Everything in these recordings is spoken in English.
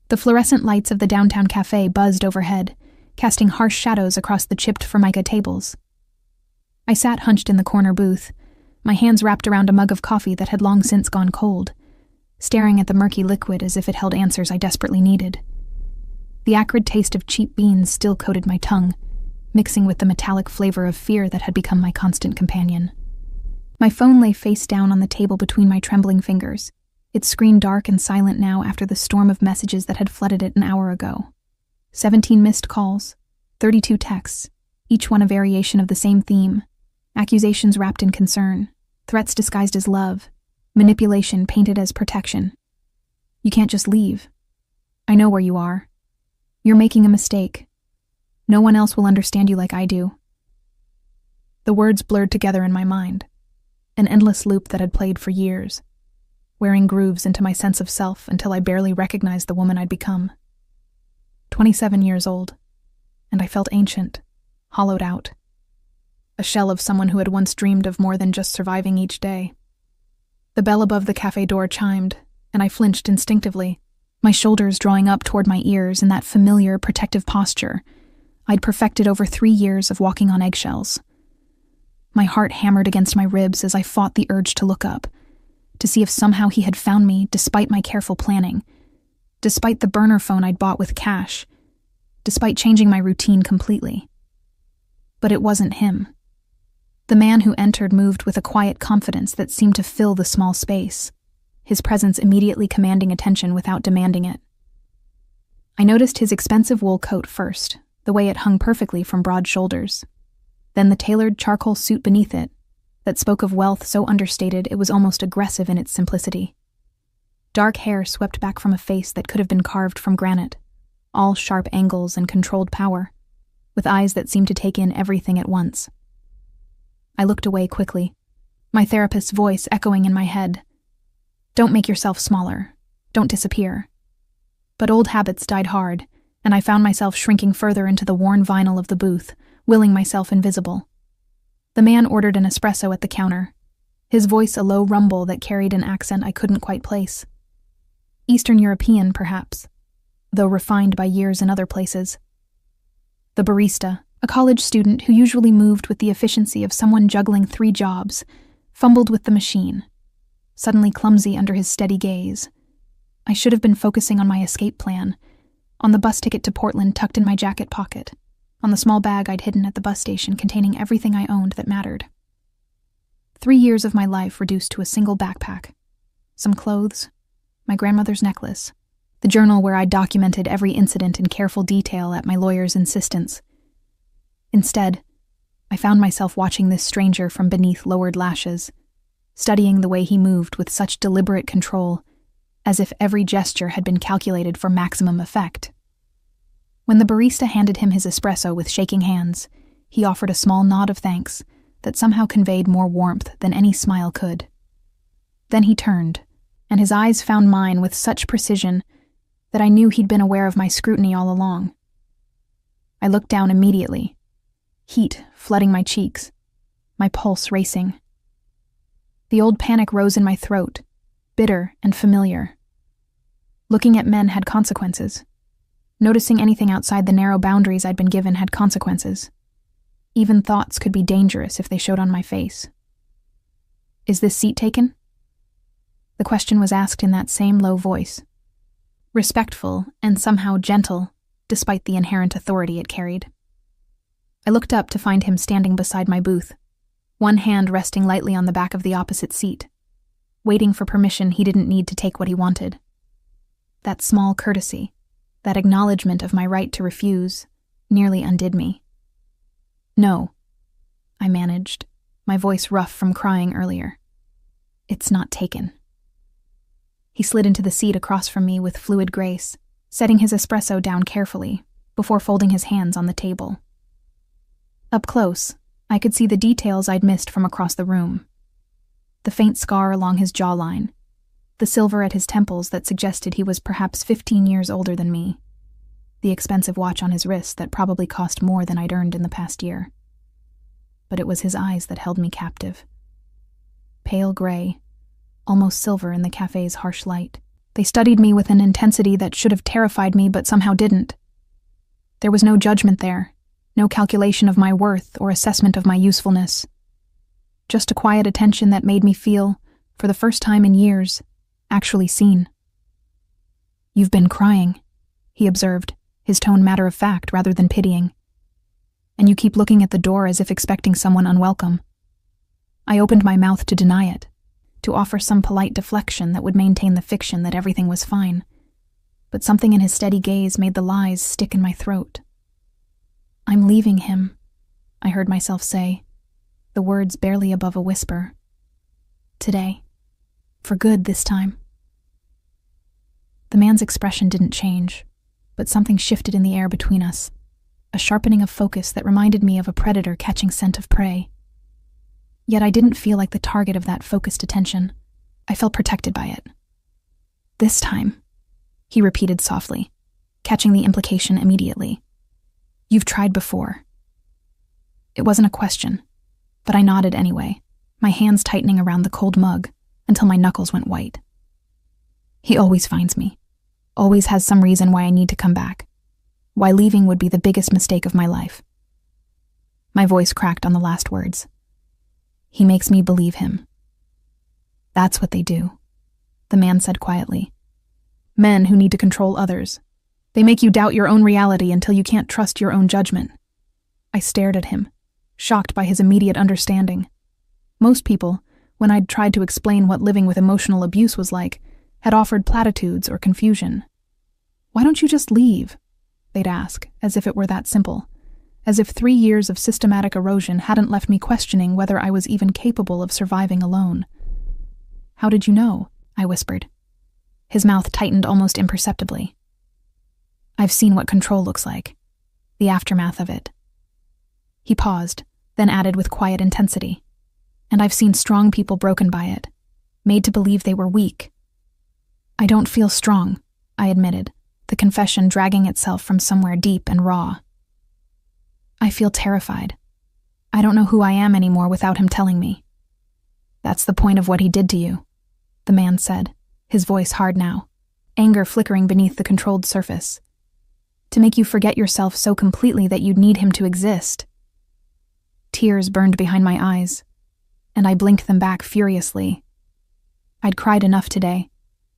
The fluorescent lights of the downtown cafe buzzed overhead, casting harsh shadows across the chipped formica tables. I sat hunched in the corner booth, my hands wrapped around a mug of coffee that had long since gone cold, staring at the murky liquid as if it held answers I desperately needed. The acrid taste of cheap beans still coated my tongue, mixing with the metallic flavor of fear that had become my constant companion. My phone lay face down on the table between my trembling fingers, its screen dark and silent now after the storm of messages that had flooded it an hour ago. 17 missed calls, 32 texts, each one a variation of the same theme, accusations wrapped in concern, threats disguised as love, manipulation painted as protection. You can't just leave. I know where you are. You're making a mistake. No one else will understand you like I do. The words blurred together in my mind, an endless loop that had played for years, wearing grooves into my sense of self until I barely recognized the woman I'd become. 27 years old, and I felt ancient, hollowed out. A shell of someone who had once dreamed of more than just surviving each day. The bell above the cafe door chimed, and I flinched instinctively, my shoulders drawing up toward my ears in that familiar, protective posture I'd perfected over 3 years of walking on eggshells. My heart hammered against my ribs as I fought the urge to look up, to see if somehow he had found me despite my careful planning, despite the burner phone I'd bought with cash, despite changing my routine completely. But it wasn't him. The man who entered moved with a quiet confidence that seemed to fill the small space, his presence immediately commanding attention without demanding it. I noticed his expensive wool coat first, the way it hung perfectly from broad shoulders, then the tailored charcoal suit beneath it, that spoke of wealth so understated it was almost aggressive in its simplicity. Dark hair swept back from a face that could have been carved from granite, all sharp angles and controlled power, with eyes that seemed to take in everything at once. I looked away quickly, my therapist's voice echoing in my head. Don't make yourself smaller. Don't disappear. But old habits died hard, and I found myself shrinking further into the worn vinyl of the booth, willing myself invisible. The man ordered an espresso at the counter, his voice a low rumble that carried an accent I couldn't quite place. Eastern European, perhaps, though refined by years in other places. The barista, a college student who usually moved with the efficiency of someone juggling 3 jobs, fumbled with the machine, suddenly clumsy under his steady gaze. I should have been focusing on my escape plan, on the bus ticket to Portland tucked in my jacket pocket, on the small bag I'd hidden at the bus station containing everything I owned that mattered. 3 years of my life reduced to a single backpack. Some clothes, my grandmother's necklace, the journal where I documented every incident in careful detail at my lawyer's insistence. Instead, I found myself watching this stranger from beneath lowered lashes, studying the way he moved with such deliberate control, as if every gesture had been calculated for maximum effect. When the barista handed him his espresso with shaking hands, he offered a small nod of thanks that somehow conveyed more warmth than any smile could. Then he turned, and his eyes found mine with such precision that I knew he'd been aware of my scrutiny all along. I looked down immediately, heat flooding my cheeks, my pulse racing. The old panic rose in my throat, bitter and familiar. Looking at men had consequences. Noticing anything outside the narrow boundaries I'd been given had consequences. Even thoughts could be dangerous if they showed on my face. Is this seat taken? The question was asked in that same low voice. Respectful and somehow gentle, despite the inherent authority it carried. I looked up to find him standing beside my booth, one hand resting lightly on the back of the opposite seat, waiting for permission he didn't need to take what he wanted. That small courtesy, that acknowledgement of my right to refuse, nearly undid me. No, I managed, my voice rough from crying earlier. It's not taken. He slid into the seat across from me with fluid grace, setting his espresso down carefully, before folding his hands on the table. Up close, I could see the details I'd missed from across the room. The faint scar along his jawline, the silver at his temples that suggested he was perhaps 15 years older than me, the expensive watch on his wrist that probably cost more than I'd earned in the past year. But it was his eyes that held me captive. Pale gray, almost silver in the cafe's harsh light, They studied me with an intensity that should have terrified me but somehow didn't. There was no judgment there, no calculation of my worth or assessment of my usefulness. Just a quiet attention that made me feel, for the first time in years, actually seen. "You've been crying," he observed, his tone matter-of-fact rather than pitying. "And you keep looking at the door as if expecting someone unwelcome." I opened my mouth to deny it, to offer some polite deflection that would maintain the fiction that everything was fine, but something in his steady gaze made the lies stick in my throat. "I'm leaving him," I heard myself say, the words barely above a whisper. "Today. For good this time." The man's expression didn't change, but something shifted in the air between us, a sharpening of focus that reminded me of a predator catching scent of prey. Yet I didn't feel like the target of that focused attention. I felt protected by it. "This time," he repeated softly, catching the implication immediately. "You've tried before." It wasn't a question, but I nodded anyway, my hands tightening around the cold mug until my knuckles went white. "He always finds me, always has some reason why I need to come back, why leaving would be the biggest mistake of my life." My voice cracked on the last words. "He makes me believe him." "That's what they do," the man said quietly. "Men who need to control others. They make you doubt your own reality until you can't trust your own judgment." I stared at him, shocked by his immediate understanding. Most people, when I'd tried to explain what living with emotional abuse was like, had offered platitudes or confusion. "Why don't you just leave?" they'd ask, as if it were that simple, as if 3 years of systematic erosion hadn't left me questioning whether I was even capable of surviving alone. "How did you know?" I whispered. His mouth tightened almost imperceptibly. "I've seen what control looks like, the aftermath of it." He paused, then added with quiet intensity, "And I've seen strong people broken by it, made to believe they were weak." "I don't feel strong," I admitted, the confession dragging itself from somewhere deep and raw. "I feel terrified. I don't know who I am anymore without him telling me." "That's the point of what he did to you," the man said, his voice hard now, anger flickering beneath the controlled surface. "To make you forget yourself so completely that you'd need him to exist." Tears burned behind my eyes, and I blinked them back furiously. I'd cried enough today,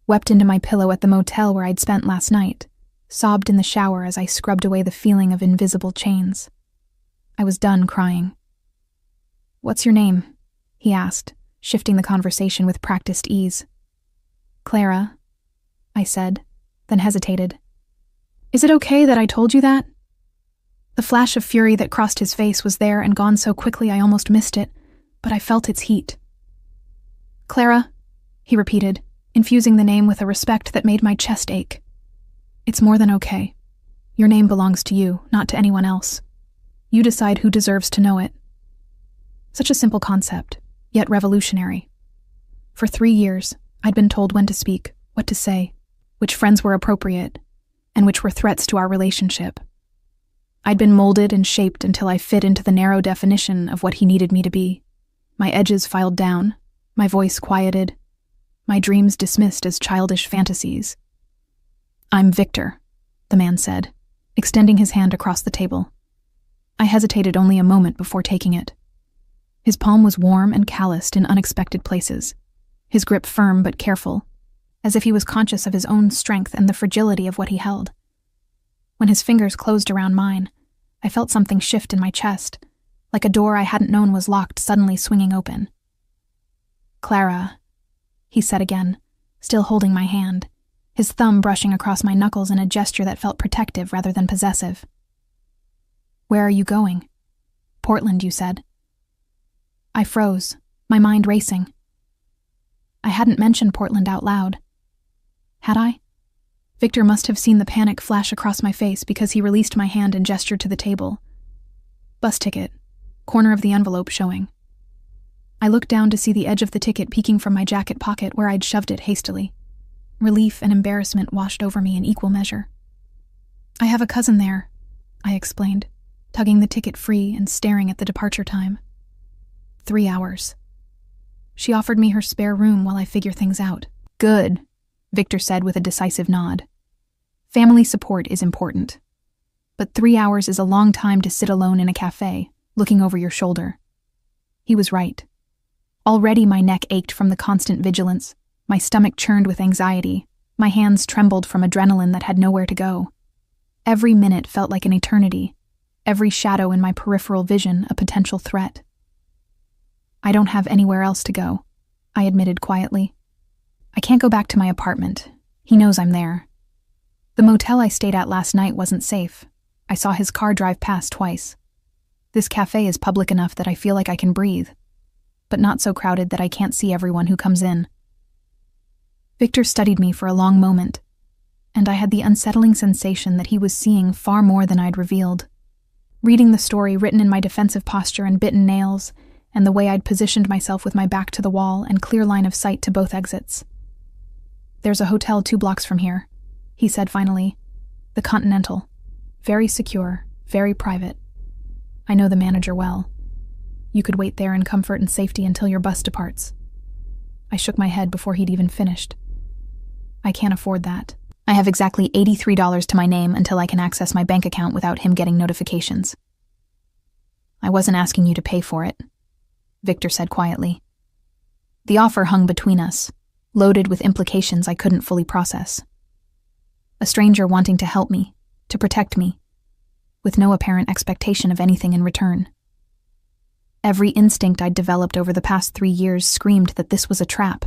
wept into my pillow at the motel where I'd spent last night, sobbed in the shower as I scrubbed away the feeling of invisible chains. I was done crying. "What's your name?" he asked, shifting the conversation with practiced ease. "Clara," I said, then hesitated. "Is it okay that I told you that?" The flash of fury that crossed his face was there and gone so quickly I almost missed it, but I felt its heat. "Clara," he repeated, infusing the name with a respect that made my chest ache. "It's more than okay. Your name belongs to you, not to anyone else. You decide who deserves to know it." Such a simple concept, yet revolutionary. For 3 years, I'd been told when to speak, what to say, which friends were appropriate, and which were threats to our relationship. I'd been molded and shaped until I fit into the narrow definition of what he needed me to be. My edges filed down, my voice quieted, my dreams dismissed as childish fantasies. "I'm Victor," the man said, extending his hand across the table. I hesitated only a moment before taking it. His palm was warm and calloused in unexpected places, his grip firm but careful, as if he was conscious of his own strength and the fragility of what he held. When his fingers closed around mine, I felt something shift in my chest, like a door I hadn't known was locked suddenly swinging open. "Clara," he said again, still holding my hand, his thumb brushing across my knuckles in a gesture that felt protective rather than possessive. "Where are you going?" "Portland, you said." I froze, my mind racing. I hadn't mentioned Portland out loud. Had I? Victor must have seen the panic flash across my face because he released my hand and gestured to the table. "Bus ticket," corner of the envelope showing. I looked down to see the edge of the ticket peeking from my jacket pocket where I'd shoved it hastily. Relief and embarrassment washed over me in equal measure. "I have a cousin there," I explained, tugging the ticket free and staring at the departure time. 3 hours. She offered me her spare room while I figure things out. "Good," Victor said with a decisive nod. Family support is important. But 3 hours is a long time to sit alone in a cafe, looking over your shoulder. He was right. Already my neck ached from the constant vigilance, my stomach churned with anxiety, my hands trembled from adrenaline that had nowhere to go. Every minute felt like an eternity, every shadow in my peripheral vision a potential threat. I don't have anywhere else to go, I admitted quietly. I can't go back to my apartment. He knows I'm there. The motel I stayed at last night wasn't safe. I saw his car drive past twice. This cafe is public enough that I feel like I can breathe, but not so crowded that I can't see everyone who comes in. Victor studied me for a long moment, and I had the unsettling sensation that he was seeing far more than I'd revealed. Reading the story written in my defensive posture and bitten nails, and the way I'd positioned myself with my back to the wall and clear line of sight to both exits. There's a hotel 2 blocks from here, he said finally. The Continental. Very secure, very private. I know the manager well. You could wait there in comfort and safety until your bus departs. I shook my head before he'd even finished. I can't afford that. I have exactly $83 to my name until I can access my bank account without him getting notifications. I wasn't asking you to pay for it, Victor said quietly. The offer hung between us, loaded with implications I couldn't fully process. A stranger wanting to help me, to protect me, with no apparent expectation of anything in return. Every instinct I'd developed over the past 3 years screamed that this was a trap.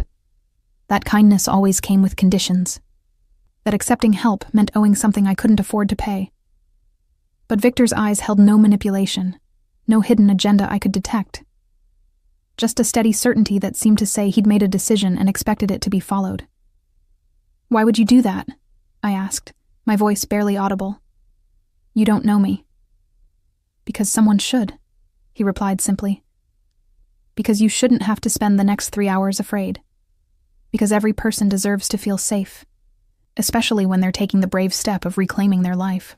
That kindness always came with conditions. That accepting help meant owing something I couldn't afford to pay. But Victor's eyes held no manipulation, no hidden agenda I could detect. Just a steady certainty that seemed to say he'd made a decision and expected it to be followed. Why would you do that? I asked, my voice barely audible. You don't know me. Because someone should, he replied simply. Because you shouldn't have to spend the next 3 hours afraid. Because every person deserves to feel safe, especially when they're taking the brave step of reclaiming their life.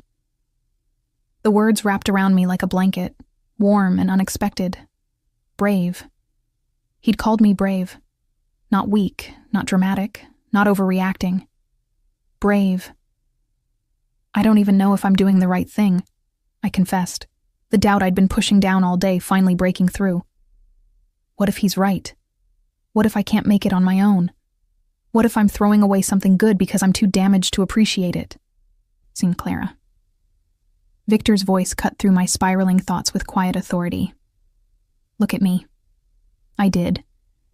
The words wrapped around me like a blanket, warm and unexpected. Brave. He'd called me brave. Not weak, not dramatic, not overreacting. Brave. I don't even know if I'm doing the right thing, I confessed, the doubt I'd been pushing down all day finally breaking through. What if he's right? What if I can't make it on my own? What if I'm throwing away something good because I'm too damaged to appreciate it? Seemed Clara. Victor's voice cut through my spiraling thoughts with quiet authority. Look at me. I did,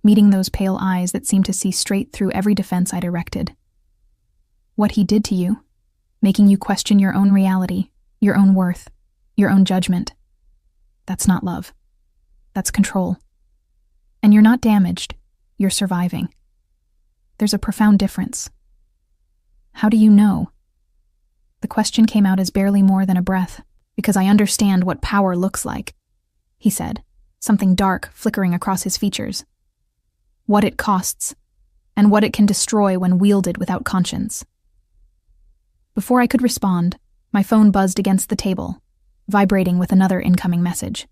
meeting those pale eyes that seemed to see straight through every defense I'd erected. What he did to you, making you question your own reality, your own worth, your own judgment. That's not love. That's control. And you're not damaged, you're surviving. There's a profound difference. How do you know? The question came out as barely more than a breath, because I understand what power looks like, he said, something dark flickering across his features. What it costs, and what it can destroy when wielded without conscience. Before I could respond, my phone buzzed against the table, vibrating with another incoming message.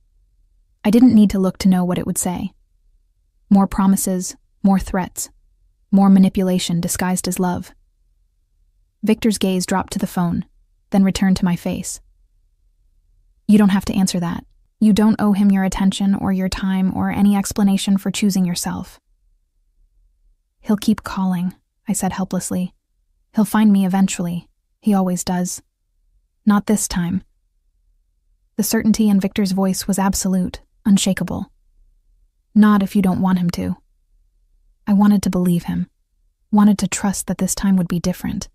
I didn't need to look to know what it would say. More promises, more threats, more manipulation disguised as love. Victor's gaze dropped to the phone, then returned to my face. You don't have to answer that. You don't owe him your attention or your time or any explanation for choosing yourself. He'll keep calling, I said helplessly. He'll find me eventually. He always does. Not this time. The certainty in Victor's voice was absolute, unshakable. Not if you don't want him to. I wanted to believe him, wanted to trust that this time would be different,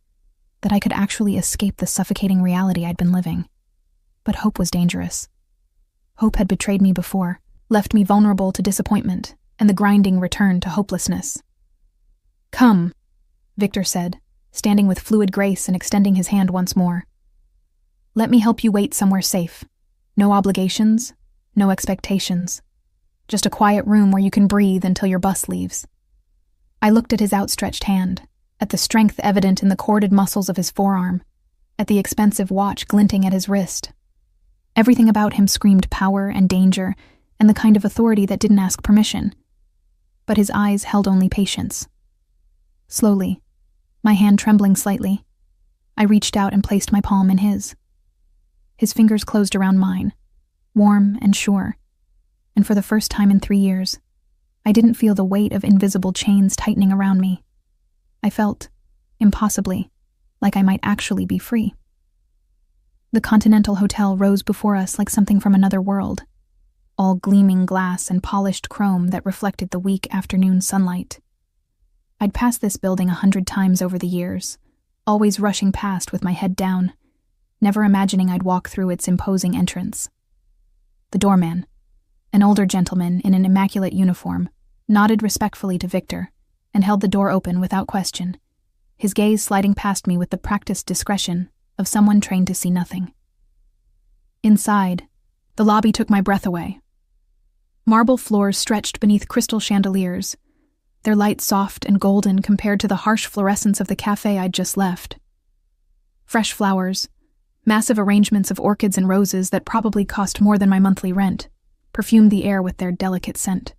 that I could actually escape the suffocating reality I'd been living. But hope was dangerous. Hope had betrayed me before, left me vulnerable to disappointment and the grinding return to hopelessness. Come, Victor said, standing with fluid grace and extending his hand once more. Let me help you wait somewhere safe. No obligations, no expectations. Just a quiet room where you can breathe until your bus leaves. I looked at his outstretched hand, at the strength evident in the corded muscles of his forearm, at the expensive watch glinting at his wrist. Everything about him screamed power and danger and the kind of authority that didn't ask permission. But his eyes held only patience. Slowly, my hand trembling slightly. I reached out and placed my palm in his. His fingers closed around mine, warm and sure, and for the first time in 3 years, I didn't feel the weight of invisible chains tightening around me. I felt, impossibly, like I might actually be free. The Continental Hotel rose before us like something from another world, all gleaming glass and polished chrome that reflected the weak afternoon sunlight. I'd passed this building 100 times over the years, always rushing past with my head down, never imagining I'd walk through its imposing entrance. The doorman, an older gentleman in an immaculate uniform, nodded respectfully to Victor and held the door open without question, his gaze sliding past me with the practiced discretion of someone trained to see nothing. Inside, the lobby took my breath away. Marble floors stretched beneath crystal chandeliers, their light soft and golden compared to the harsh fluorescence of the cafe I'd just left. Fresh flowers, massive arrangements of orchids and roses that probably cost more than my monthly rent, perfumed the air with their delicate scent.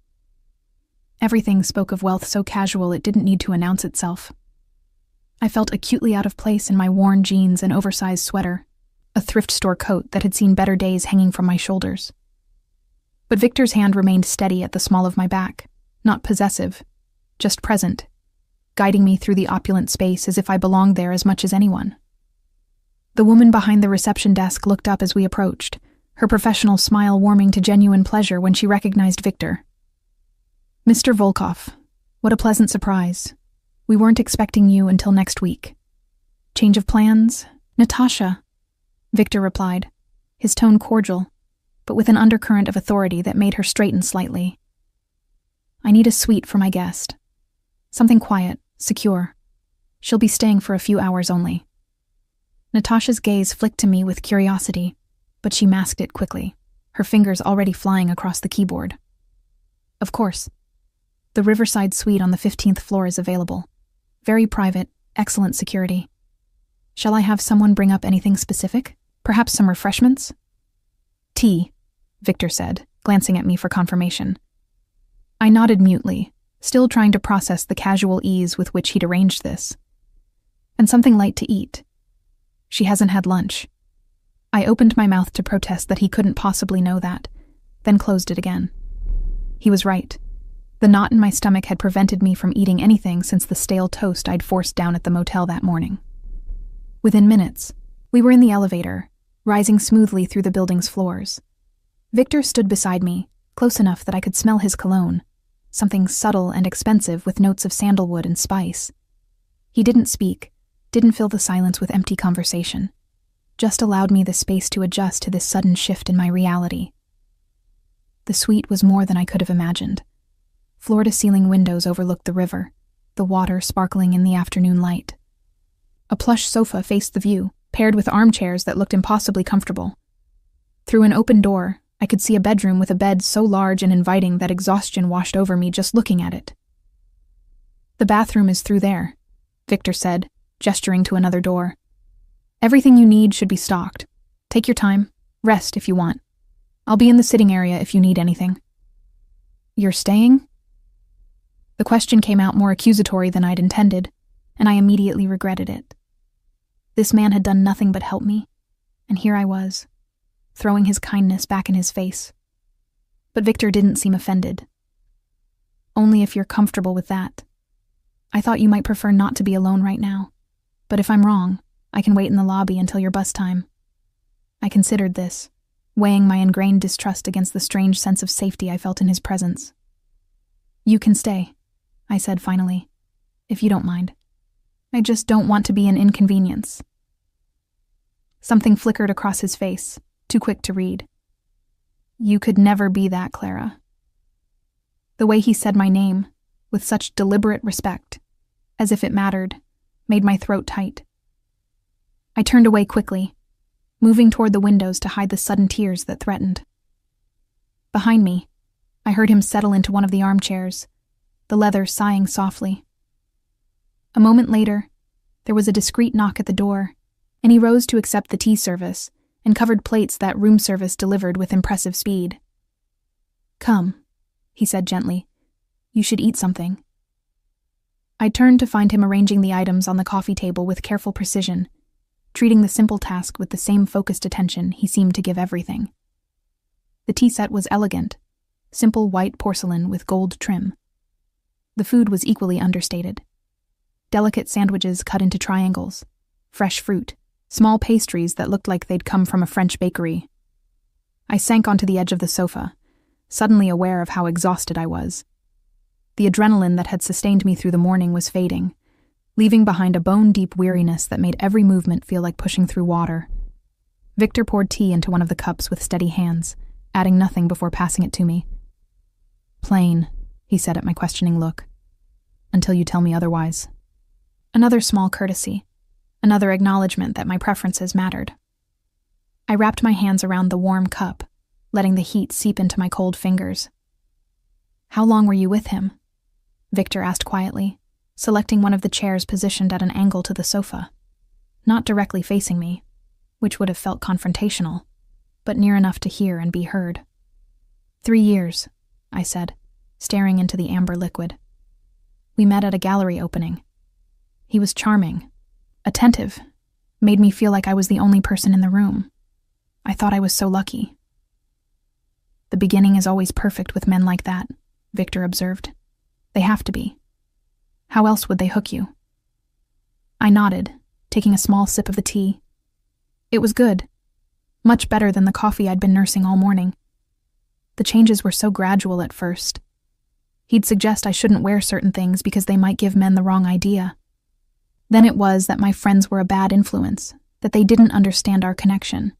Everything spoke of wealth so casual it didn't need to announce itself. I felt acutely out of place in my worn jeans and oversized sweater, a thrift store coat that had seen better days hanging from my shoulders. But Victor's hand remained steady at the small of my back, not possessive, just present, guiding me through the opulent space as if I belonged there as much as anyone. The woman behind the reception desk looked up as we approached, her professional smile warming to genuine pleasure when she recognized Victor. "Mr. Volkov, what a pleasant surprise. We weren't expecting you until next week. Change of plans? Natasha," Victor replied, his tone cordial, but with an undercurrent of authority that made her straighten slightly. "I need a suite for my guest. Something quiet, secure. She'll be staying for a few hours only." Natasha's gaze flicked to me with curiosity, but she masked it quickly, her fingers already flying across the keyboard. "Of course. The Riverside suite on the 15th floor is available. Very private, excellent security. Shall I have someone bring up anything specific? Perhaps some refreshments?" "Tea," Victor said, glancing at me for confirmation. I nodded mutely, still trying to process the casual ease with which he'd arranged this. "And something light to eat. She hasn't had lunch." I opened my mouth to protest that he couldn't possibly know that, then closed it again. He was right. The knot in my stomach had prevented me from eating anything since the stale toast I'd forced down at the motel that morning. Within minutes, we were in the elevator, rising smoothly through the building's floors. Victor stood beside me, close enough that I could smell his cologne, something subtle and expensive with notes of sandalwood and spice. He didn't speak, didn't fill the silence with empty conversation, just allowed me the space to adjust to this sudden shift in my reality. The suite was more than I could have imagined. Floor-to-ceiling windows overlooked the river, the water sparkling in the afternoon light. A plush sofa faced the view, paired with armchairs that looked impossibly comfortable. Through an open door, I could see a bedroom with a bed so large and inviting that exhaustion washed over me just looking at it. "The bathroom is through there," Victor said, gesturing to another door. "Everything you need should be stocked. Take your time, rest if you want. I'll be in the sitting area if you need anything." "You're staying?" The question came out more accusatory than I'd intended, and I immediately regretted it. This man had done nothing but help me, and here I was, throwing his kindness back in his face. But Victor didn't seem offended. "Only if you're comfortable with that. I thought you might prefer not to be alone right now, but if I'm wrong, I can wait in the lobby until your bus time." I considered this, weighing my ingrained distrust against the strange sense of safety I felt in his presence. "You can stay," I said finally, "if you don't mind. I just don't want to be an inconvenience." Something flickered across his face, too quick to read. "You could never be that, Clara." The way he said my name, with such deliberate respect, as if it mattered, made my throat tight. I turned away quickly, moving toward the windows to hide the sudden tears that threatened. Behind me, I heard him settle into one of the armchairs, the leather sighing softly. A moment later, there was a discreet knock at the door, and he rose to accept the tea service and covered plates that room service delivered with impressive speed. "Come," he said gently. "You should eat something." I turned to find him arranging the items on the coffee table with careful precision, treating the simple task with the same focused attention he seemed to give everything. The tea set was elegant, simple white porcelain with gold trim. The food was equally understated. Delicate sandwiches cut into triangles, fresh fruit, small pastries that looked like they'd come from a French bakery. I sank onto the edge of the sofa, suddenly aware of how exhausted I was. The adrenaline that had sustained me through the morning was fading, leaving behind a bone-deep weariness that made every movement feel like pushing through water. Victor poured tea into one of the cups with steady hands, adding nothing before passing it to me. "Plain," he said at my questioning look. "Until you tell me otherwise." Another small courtesy, another acknowledgement that my preferences mattered. I wrapped my hands around the warm cup, letting the heat seep into my cold fingers. "How long were you with him?" Victor asked quietly, selecting one of the chairs positioned at an angle to the sofa. Not directly facing me, which would have felt confrontational, but near enough to hear and be heard. 3 years, I said, staring into the amber liquid. We met at a gallery opening. He was charming, attentive, made me feel like I was the only person in the room. I thought I was so lucky. "The beginning is always perfect with men like that," Victor observed. "They have to be. How else would they hook you?" I nodded, taking a small sip of the tea. It was good. Much better than the coffee I'd been nursing all morning. The changes were so gradual at first. He'd suggest I shouldn't wear certain things because they might give men the wrong idea. Then it was that my friends were a bad influence, that they didn't understand our connection.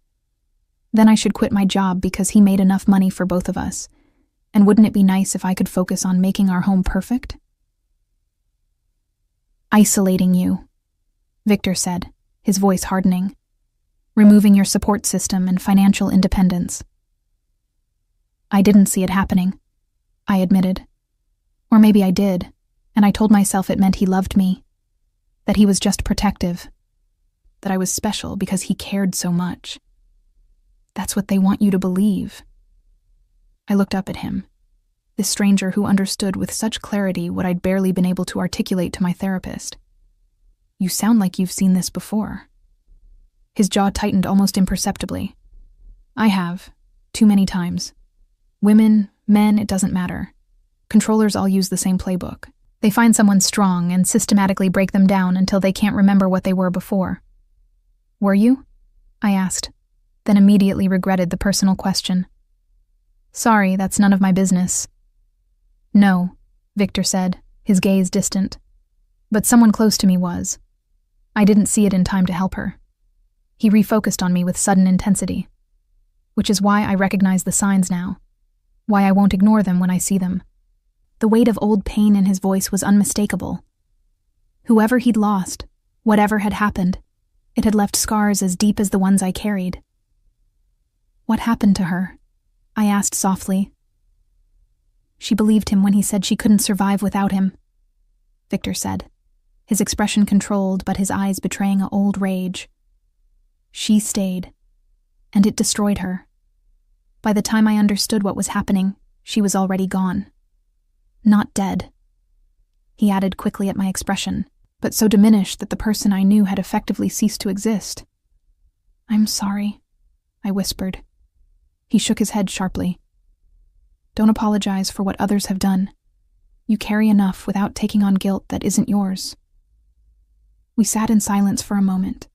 Then I should quit my job because he made enough money for both of us, and wouldn't it be nice if I could focus on making our home perfect? "Isolating you," Victor said, his voice hardening. "Removing your support system and financial independence." I didn't see it happening, I admitted. Or maybe I did, and I told myself it meant he loved me, that he was just protective, that I was special because he cared so much. That's what they want you to believe. I looked up at him, this stranger who understood with such clarity what I'd barely been able to articulate to my therapist. "You sound like you've seen this before." His jaw tightened almost imperceptibly. "I have, too many times. Women, men, it doesn't matter. Controllers all use the same playbook. They find someone strong and systematically break them down until they can't remember what they were before." "Were you?" I asked, then immediately regretted the personal question. "Sorry, that's none of my business." "No," Victor said, his gaze distant. "But someone close to me was. I didn't see it in time to help her." He refocused on me with sudden intensity. Which is why I recognize the signs now. Why I won't ignore them when I see them. The weight of old pain in his voice was unmistakable. Whoever he'd lost, whatever had happened, it had left scars as deep as the ones I carried. "What happened to her?" I asked softly. "She believed him when he said she couldn't survive without him," Victor said, his expression controlled but his eyes betraying an old rage. "She stayed, and it destroyed her. By the time I understood what was happening, she was already gone. Not dead." He added quickly at my expression, but so diminished that the person I knew had effectively ceased to exist. "I'm sorry," I whispered. He shook his head sharply. "Don't apologize for what others have done. You carry enough without taking on guilt that isn't yours." We sat in silence for a moment,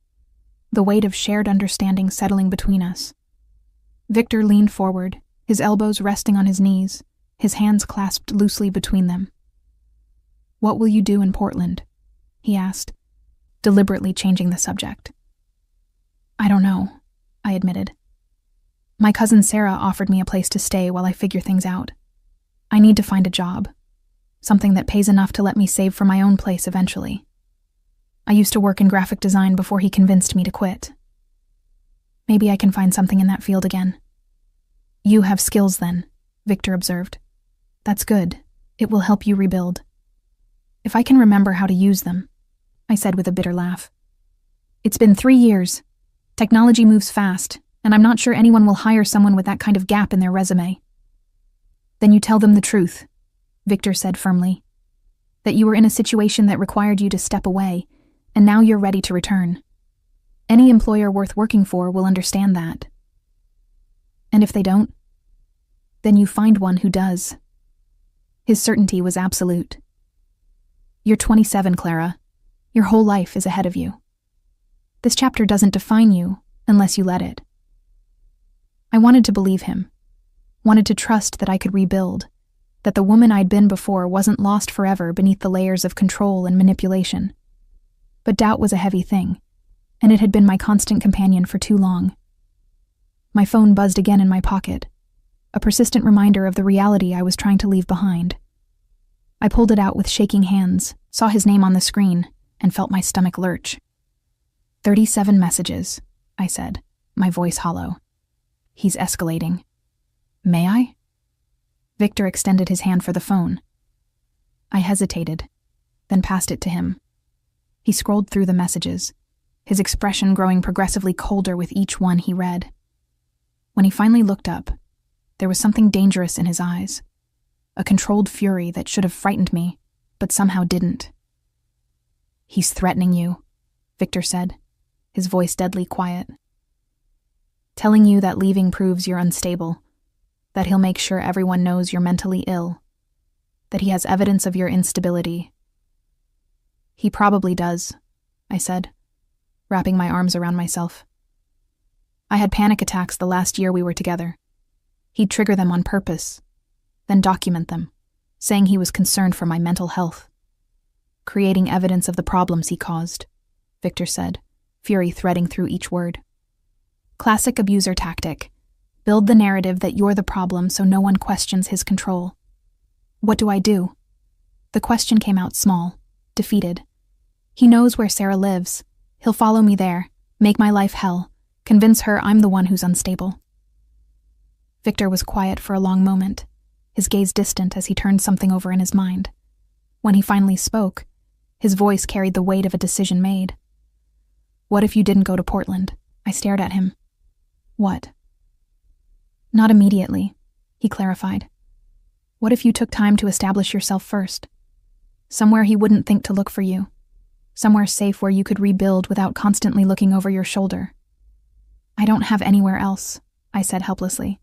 the weight of shared understanding settling between us. Victor leaned forward, his elbows resting on his knees, his hands clasped loosely between them. "What will you do in Portland?" he asked, deliberately changing the subject. "I don't know," I admitted. "My cousin Sarah offered me a place to stay while I figure things out. I need to find a job, something that pays enough to let me save for my own place eventually. I used to work in graphic design before he convinced me to quit. Maybe I can find something in that field again." "You have skills then," Victor observed. "That's good. It will help you rebuild." "If I can remember how to use them," I said with a bitter laugh. "It's been 3 years. Technology moves fast, and I'm not sure anyone will hire someone with that kind of gap in their resume." "Then you tell them the truth," Victor said firmly. that you were in a situation that required you to step away, and now you're ready to return. Any employer worth working for will understand that. And if they don't, then you find one who does. His certainty was absolute. You're 27, Clara. Your whole life is ahead of you. This chapter doesn't define you unless you let it. I wanted to believe him, wanted to trust that I could rebuild, that the woman I'd been before wasn't lost forever beneath the layers of control and manipulation. But doubt was a heavy thing, and it had been my constant companion for too long. My phone buzzed again in my pocket, a persistent reminder of the reality I was trying to leave behind. I pulled it out with shaking hands, saw his name on the screen, and felt my stomach lurch. 37 messages, I said, my voice hollow. He's escalating. May I? Victor extended his hand for the phone. I hesitated, then passed it to him. He scrolled through the messages, his expression growing progressively colder with each one he read. When he finally looked up, there was something dangerous in his eyes, a controlled fury that should have frightened me, but somehow didn't. He's threatening you, Victor said, his voice deadly quiet. Telling you that leaving proves you're unstable, that he'll make sure everyone knows you're mentally ill, that he has evidence of your instability. He probably does, I said, wrapping my arms around myself. I had panic attacks the last year we were together. He'd trigger them on purpose, then document them, saying he was concerned for my mental health. Creating evidence of the problems he caused, Victor said, fury threading through each word. Classic abuser tactic. Build the narrative that you're the problem so no one questions his control. What do I do? The question came out small, defeated. He knows where Sarah lives. He'll follow me there, make my life hell, convince her I'm the one who's unstable. Victor was quiet for a long moment, his gaze distant as he turned something over in his mind. When he finally spoke, his voice carried the weight of a decision made. What if you didn't go to Portland? I stared at him. What? Not immediately, he clarified. What if you took time to establish yourself first? Somewhere he wouldn't think to look for you. Somewhere safe where you could rebuild without constantly looking over your shoulder. I don't have anywhere else, I said helplessly.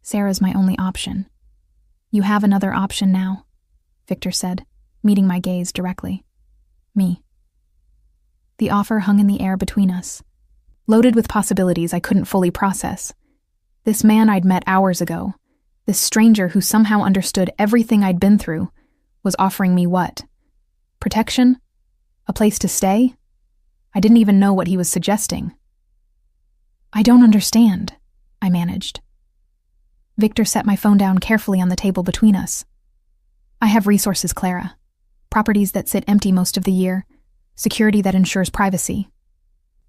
Sarah's my only option. You have another option now, Victor said, meeting my gaze directly. Me. The offer hung in the air between us, loaded with possibilities I couldn't fully process. This man I'd met hours ago, this stranger who somehow understood everything I'd been through, was offering me what? Protection? A place to stay? I didn't even know what he was suggesting. I don't understand, I managed. Victor set my phone down carefully on the table between us. I have resources, Clara. Properties that sit empty most of the year, security that ensures privacy.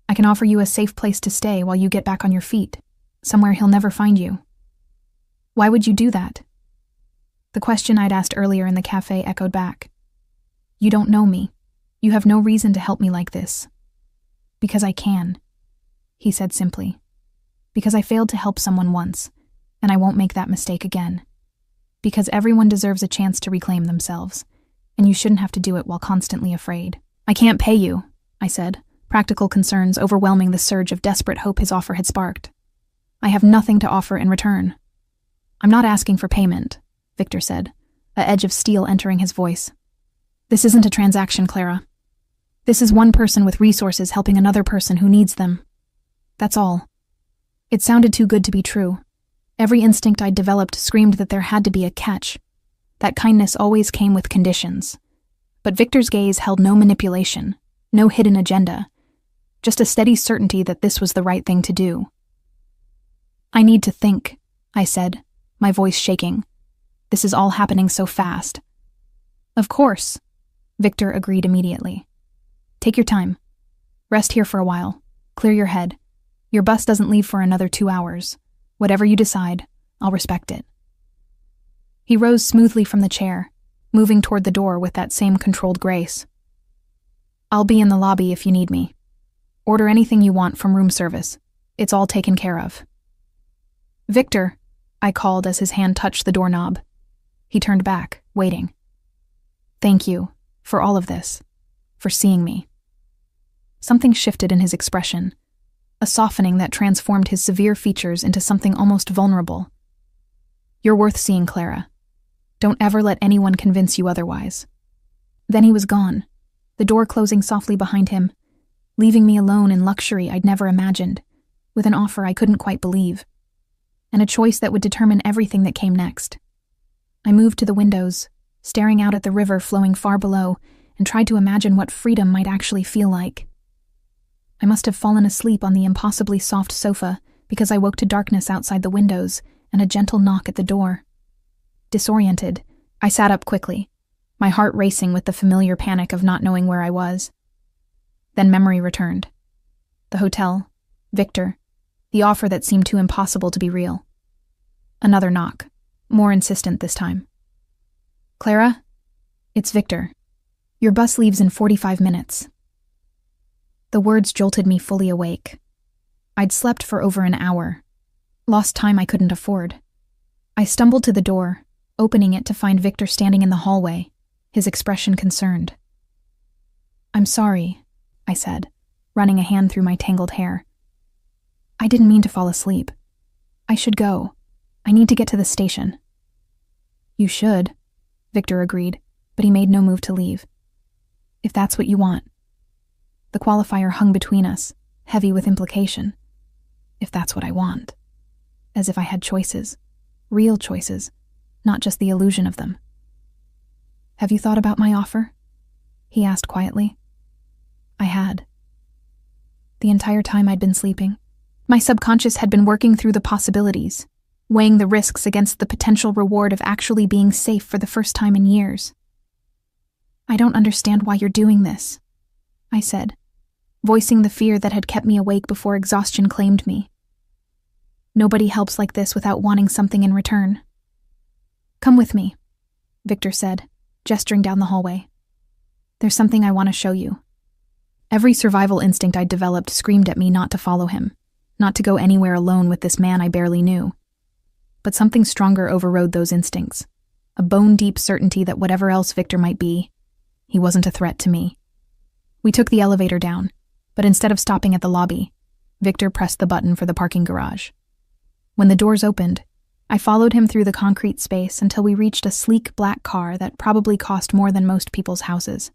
I can offer you a safe place to stay while you get back on your feet, somewhere he'll never find you. Why would you do that? The question I'd asked earlier in the cafe echoed back. You don't know me. You have no reason to help me like this. Because I can, he said simply. Because I failed to help someone once, and I won't make that mistake again. Because everyone deserves a chance to reclaim themselves, and you shouldn't have to do it while constantly afraid. I can't pay you, I said, practical concerns overwhelming the surge of desperate hope his offer had sparked. I have nothing to offer in return. I'm not asking for payment, Victor said, a edge of steel entering his voice. This isn't a transaction, Clara. This is one person with resources helping another person who needs them. That's all. It sounded too good to be true. Every instinct I'd developed screamed that there had to be a catch. That kindness always came with conditions. But Victor's gaze held no manipulation, no hidden agenda, just a steady certainty that this was the right thing to do. I need to think, I said, my voice shaking. This is all happening so fast. Of course, Victor agreed immediately. Take your time. Rest here for a while. Clear your head. Your bus doesn't leave for another 2 hours. Whatever you decide, I'll respect it. He rose smoothly from the chair, moving toward the door with that same controlled grace. I'll be in the lobby if you need me. Order anything you want from room service. It's all taken care of. Victor, I called as his hand touched the doorknob. He turned back, waiting. Thank you, For all of this. For seeing me. Something shifted in his expression, a softening that transformed his severe features into something almost vulnerable. You're worth seeing, Clara. Don't ever let anyone convince you otherwise. Then he was gone, the door closing softly behind him, leaving me alone in luxury I'd never imagined, with an offer I couldn't quite believe, and a choice that would determine everything that came next. I moved to the windows, staring out at the river flowing far below, and tried to imagine what freedom might actually feel like. I must have fallen asleep on the impossibly soft sofa because I woke to darkness outside the windows and a gentle knock at the door. Disoriented, I sat up quickly, my heart racing with the familiar panic of not knowing where I was. Then memory returned. The hotel, Victor, the offer that seemed too impossible to be real. Another knock, more insistent this time. Clara? It's Victor. Your bus leaves in 45 minutes. The words jolted me fully awake. I'd slept for over an hour, lost time I couldn't afford. I stumbled to the door, opening it to find Victor standing in the hallway, his expression concerned. I'm sorry, I said, running a hand through my tangled hair. I didn't mean to fall asleep. I should go. I need to get to the station. You should, Victor agreed, but he made no move to leave. If that's what you want. The qualifier hung between us, heavy with implication. If that's what I want. As if I had choices. Real choices, not just the illusion of them. Have you thought about my offer? He asked quietly. I had. The entire time I'd been sleeping, my subconscious had been working through the possibilities, weighing the risks against the potential reward of actually being safe for the first time in years. I don't understand why you're doing this, I said, voicing the fear that had kept me awake before exhaustion claimed me. Nobody helps like this without wanting something in return. Come with me, Victor said, gesturing down the hallway. There's something I want to show you. Every survival instinct I'd developed screamed at me not to follow him, not to go anywhere alone with this man I barely knew. But something stronger overrode those instincts, a bone-deep certainty that whatever else Victor might be, he wasn't a threat to me. We took the elevator down, but instead of stopping at the lobby, Victor pressed the button for the parking garage. When the doors opened, I followed him through the concrete space until we reached a sleek black car that probably cost more than most people's houses.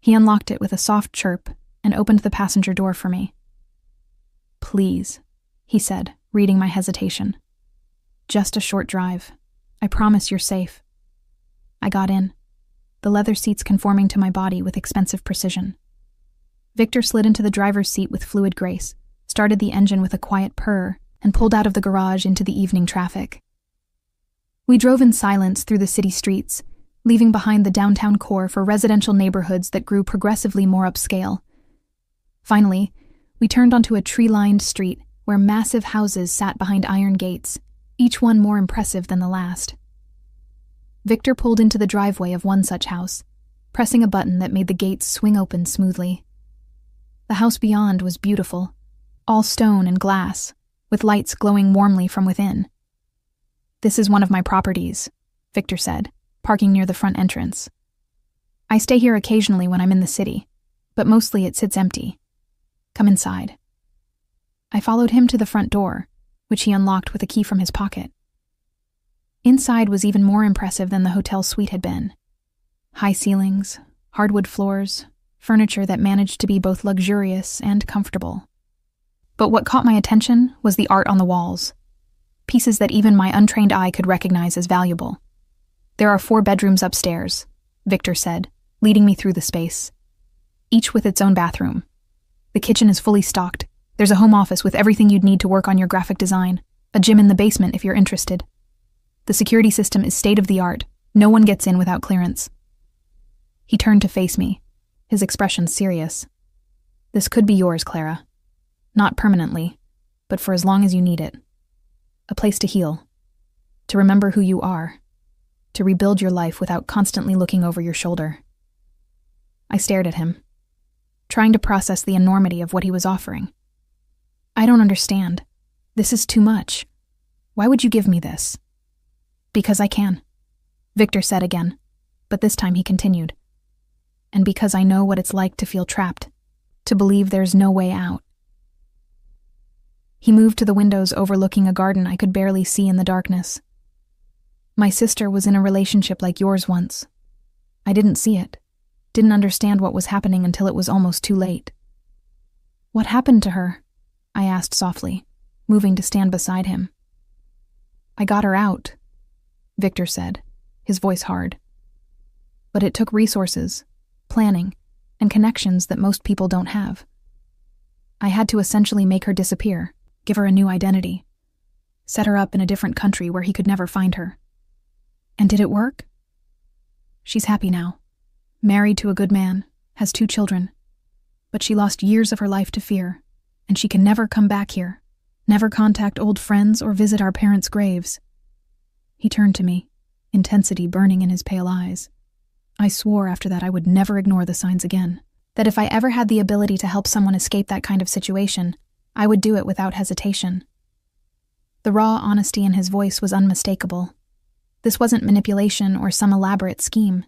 He unlocked it with a soft chirp and opened the passenger door for me. Please, he said, reading my hesitation. Just a short drive. I promise you're safe. I got in, the leather seats conforming to my body with expensive precision. Victor slid into the driver's seat with fluid grace, started the engine with a quiet purr, and pulled out of the garage into the evening traffic. We drove in silence through the city streets, leaving behind the downtown core for residential neighborhoods that grew progressively more upscale. Finally, we turned onto a tree-lined street where massive houses sat behind iron gates, each one more impressive than the last. Victor pulled into the driveway of one such house, pressing a button that made the gates swing open smoothly. The house beyond was beautiful, all stone and glass, with lights glowing warmly from within. This is one of my properties, Victor said, parking near the front entrance. I stay here occasionally when I'm in the city, but mostly it sits empty. Come inside. I followed him to the front door, which he unlocked with a key from his pocket. Inside was even more impressive than the hotel suite had been. High ceilings, hardwood floors, furniture that managed to be both luxurious and comfortable. But what caught my attention was the art on the walls, pieces that even my untrained eye could recognize as valuable. There are 4 bedrooms upstairs, Victor said, leading me through the space, each with its own bathroom. The kitchen is fully stocked. There's a home office with everything you'd need to work on your graphic design, a gym in the basement if you're interested. The security system is state-of-the-art. No one gets in without clearance. He turned to face me, his expression serious. This could be yours, Clara. Not permanently, but for as long as you need it. A place to heal, to remember who you are, to rebuild your life without constantly looking over your shoulder. I stared at him, trying to process the enormity of what he was offering. I don't understand. This is too much. Why would you give me this? Because I can, Victor said again, but this time he continued. and because I know what it's like to feel trapped, to believe there's no way out. He moved to the windows overlooking a garden I could barely see in the darkness. My sister was in a relationship like yours once. I didn't see it, didn't understand what was happening until it was almost too late. What happened to her? I asked softly, moving to stand beside him. I got her out, Victor said, his voice hard. But it took resources, planning, and connections that most people don't have. I had to essentially make her disappear, give her a new identity, set her up in a different country where he could never find her. And did it work? She's happy now, married to a good man, has 2 children. But she lost years of her life to fear, and she can never come back here, never contact old friends or visit our parents' graves. He turned to me, intensity burning in his pale eyes. I swore after that I would never ignore the signs again, that if I ever had the ability to help someone escape that kind of situation, I would do it without hesitation. The raw honesty in his voice was unmistakable. This wasn't manipulation or some elaborate scheme.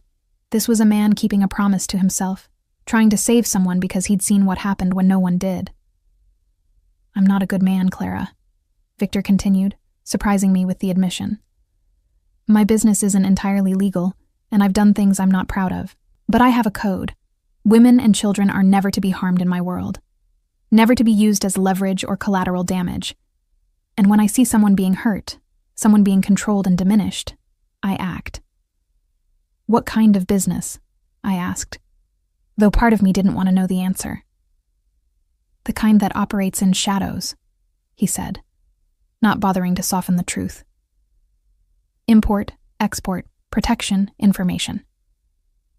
This was a man keeping a promise to himself, trying to save someone because he'd seen what happened when no one did. I'm not a good man, Clara, Victor continued, surprising me with the admission. My business isn't entirely legal, and I've done things I'm not proud of. But I have a code. Women and children are never to be harmed in my world. Never to be used as leverage or collateral damage. And when I see someone being hurt, someone being controlled and diminished, I act. What kind of business? I asked, though part of me didn't want to know the answer. The kind that operates in shadows, he said, not bothering to soften the truth. Import, export, protection, information.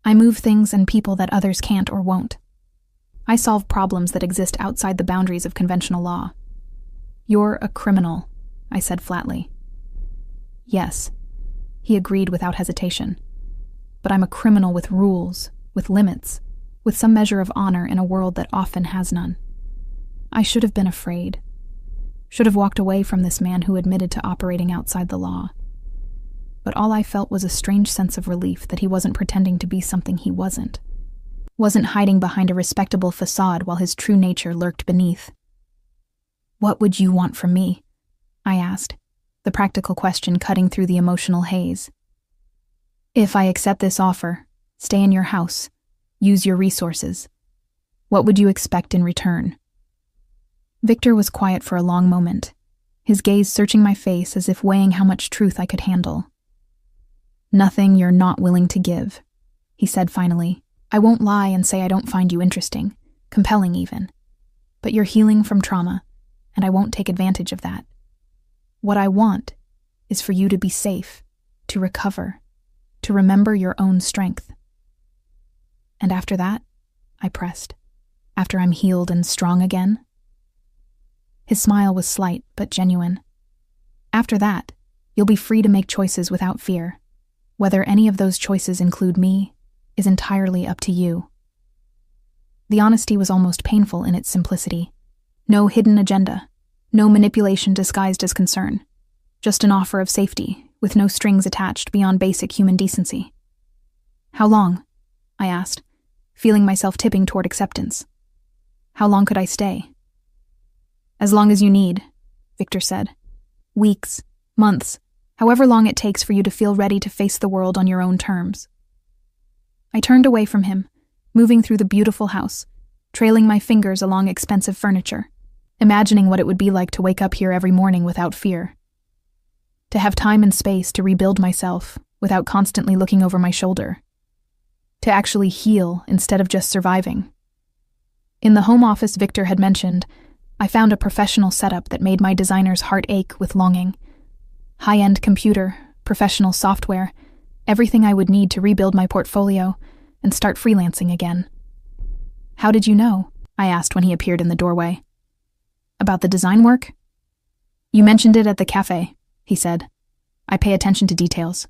I move things and people that others can't or won't. I solve problems that exist outside the boundaries of conventional law. You're a criminal, I said flatly. Yes, he agreed without hesitation. But I'm a criminal with rules, with limits, with some measure of honor in a world that often has none. I should have been afraid. Should have walked away from this man who admitted to operating outside the law. But all I felt was a strange sense of relief that he wasn't pretending to be something he wasn't. Wasn't hiding behind a respectable facade while his true nature lurked beneath. What would you want from me? I asked, the practical question cutting through the emotional haze. If I accept this offer, stay in your house, use your resources, what would you expect in return? Victor was quiet for a long moment, his gaze searching my face as if weighing how much truth I could handle. Nothing you're not willing to give, he said finally. I won't lie and say I don't find you interesting, compelling even. But you're healing from trauma, and I won't take advantage of that. What I want is for you to be safe, to recover, to remember your own strength. And after that, I pressed, after I'm healed and strong again. His smile was slight but genuine. After that, you'll be free to make choices without fear. Whether any of those choices include me is entirely up to you. The honesty was almost painful in its simplicity. No hidden agenda, no manipulation disguised as concern. Just an offer of safety, with no strings attached beyond basic human decency. How long? I asked, feeling myself tipping toward acceptance. How long could I stay? As long as you need, Victor said. Weeks, months, however long it takes for you to feel ready to face the world on your own terms. I turned away from him, moving through the beautiful house, trailing my fingers along expensive furniture, imagining what it would be like to wake up here every morning without fear. To have time and space to rebuild myself without constantly looking over my shoulder. To actually heal instead of just surviving. In the home office Victor had mentioned, I found a professional setup that made my designer's heart ache with longing. High-end computer, professional software, everything I would need to rebuild my portfolio and start freelancing again. How did you know? I asked when he appeared in the doorway. About the design work? You mentioned it at the cafe, he said. I pay attention to details.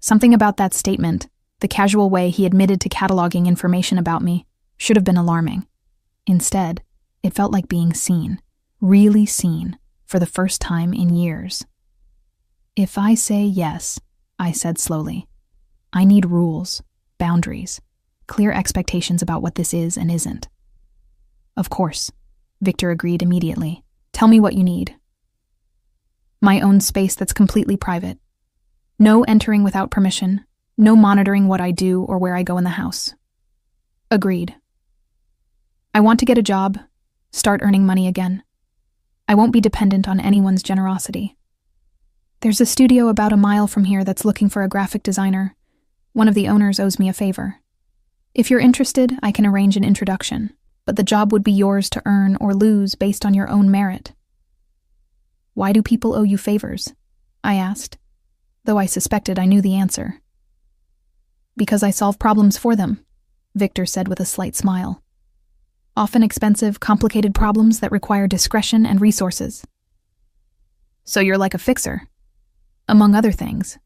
Something about that statement, the casual way he admitted to cataloging information about me, should have been alarming. Instead, it felt like being seen, really seen, for the first time in years. If I say yes, I said slowly, I need rules, boundaries, Clear expectations about what this is and isn't. Of course, Victor agreed immediately. Tell me what you need. My own space that's completely private. No entering without permission. No monitoring what I do or where I go in the house. Agreed. I want to get a job, start earning money again. I won't be dependent on anyone's generosity. There's a studio about a mile from here that's looking for a graphic designer. One of the owners owes me a favor. If you're interested, I can arrange an introduction, but the job would be yours to earn or lose based on your own merit. Why do people owe you favors? I asked, though I suspected I knew the answer. Because I solve problems for them, Victor said with a slight smile. Often expensive, complicated problems that require discretion and resources. So you're like a fixer, among other things.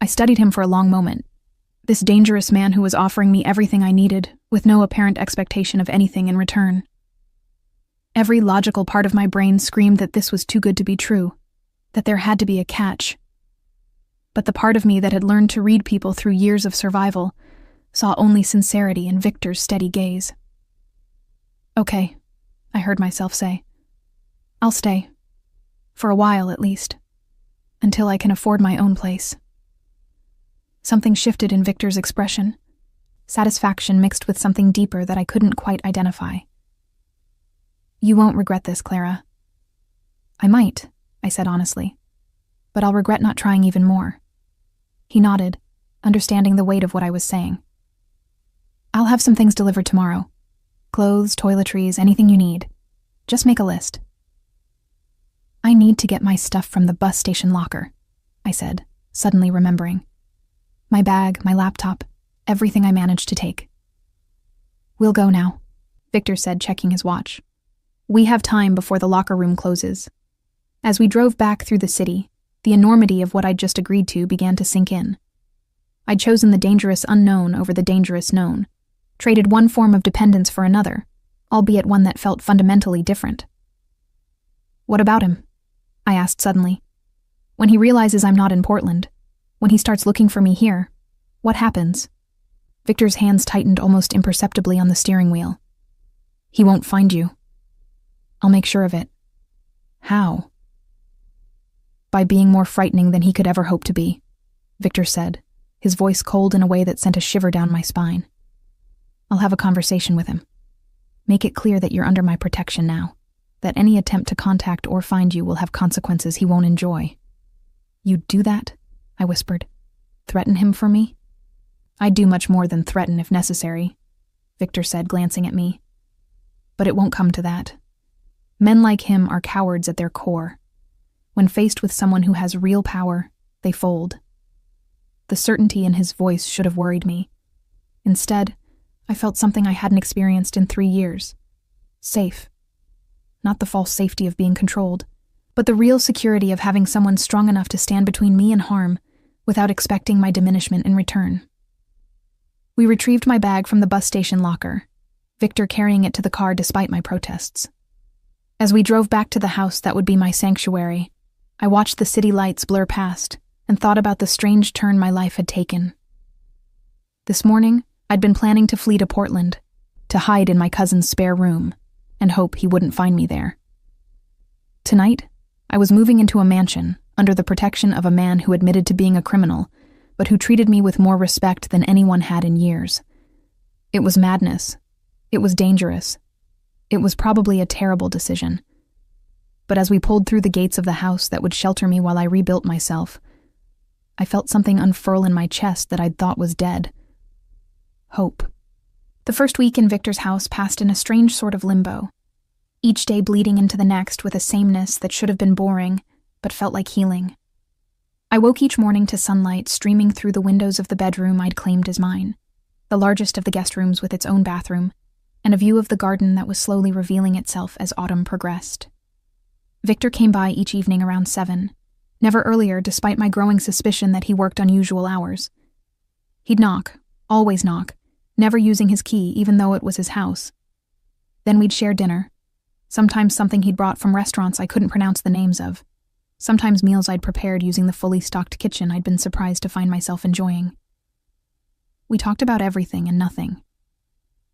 I studied him for a long moment. This dangerous man who was offering me everything I needed, with no apparent expectation of anything in return. Every logical part of my brain screamed that this was too good to be true, that there had to be a catch. But the part of me that had learned to read people through years of survival saw only sincerity in Victor's steady gaze. Okay, I heard myself say. I'll stay. For a while, at least. Until I can afford my own place. Something shifted in Victor's expression. Satisfaction mixed with something deeper that I couldn't quite identify. You won't regret this, Clara. I might, I said honestly. But I'll regret not trying even more. He nodded, understanding the weight of what I was saying. I'll have some things delivered tomorrow. Clothes, toiletries, anything you need. Just make a list. I need to get my stuff from the bus station locker, I said, suddenly remembering. My bag, my laptop, everything I managed to take. We'll go now, Victor said, checking his watch. We have time before the locker room closes. As we drove back through the city, the enormity of what I'd just agreed to began to sink in. I'd chosen the dangerous unknown over the dangerous known, traded one form of dependence for another, albeit one that felt fundamentally different. What about him? I asked suddenly. When he realizes I'm not in Portland, when he starts looking for me here, what happens? Victor's hands tightened almost imperceptibly on the steering wheel. He won't find you. I'll make sure of it. How? By being more frightening than he could ever hope to be, Victor said, his voice cold in a way that sent a shiver down my spine. I'll have a conversation with him. Make it clear that you're under my protection now, that any attempt to contact or find you will have consequences he won't enjoy. You'd do that? I whispered. Threaten him for me? I'd do much more than threaten if necessary, Victor said, glancing at me. But it won't come to that. Men like him are cowards at their core. When faced with someone who has real power, they fold. The certainty in his voice should have worried me. Instead, I felt something I hadn't experienced in 3 years. Safe. Not the false safety of being controlled, but the real security of having someone strong enough to stand between me and harm without expecting my diminishment in return. We retrieved my bag from the bus station locker, Victor carrying it to the car despite my protests. As we drove back to the house that would be my sanctuary, I watched the city lights blur past and thought about the strange turn my life had taken. This morning, I'd been planning to flee to Portland, to hide in my cousin's spare room, and hope he wouldn't find me there. Tonight, I was moving into a mansion under the protection of a man who admitted to being a criminal, but who treated me with more respect than anyone had in years. It was madness. It was dangerous. It was probably a terrible decision. But as we pulled through the gates of the house that would shelter me while I rebuilt myself, I felt something unfurl in my chest that I'd thought was dead. Hope. The first week in Victor's house passed in a strange sort of limbo, each day bleeding into the next with a sameness that should have been boring, but felt like healing. I woke each morning to sunlight streaming through the windows of the bedroom I'd claimed as mine, the largest of the guest rooms with its own bathroom, and a view of the garden that was slowly revealing itself as autumn progressed. Victor came by each evening around 7, never earlier despite my growing suspicion that he worked unusual hours. He'd knock, always knock, never using his key even though it was his house. Then we'd share dinner, sometimes something he'd brought from restaurants I couldn't pronounce the names of, sometimes meals I'd prepared using the fully stocked kitchen I'd been surprised to find myself enjoying. We talked about everything and nothing.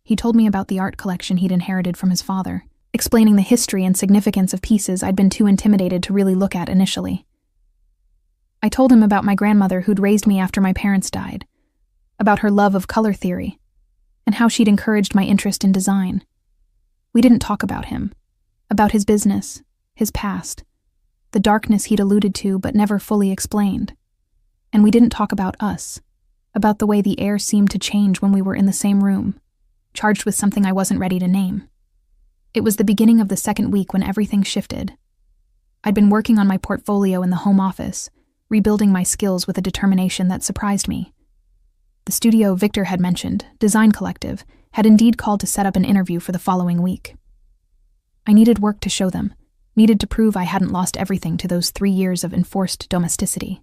He told me about the art collection he'd inherited from his father, explaining the history and significance of pieces I'd been too intimidated to really look at initially. I told him about my grandmother who'd raised me after my parents died, about her love of color theory, and how she'd encouraged my interest in design. We didn't talk about him, about his business, his past, the darkness he'd alluded to but never fully explained. And we didn't talk about us, about the way the air seemed to change when we were in the same room, charged with something I wasn't ready to name. It was the beginning of the second week when everything shifted. I'd been working on my portfolio in the home office, rebuilding my skills with a determination that surprised me. The studio Victor had mentioned, Design Collective, had indeed called to set up an interview for the following week. I needed work to show them, needed to prove I hadn't lost everything to those 3 years of enforced domesticity.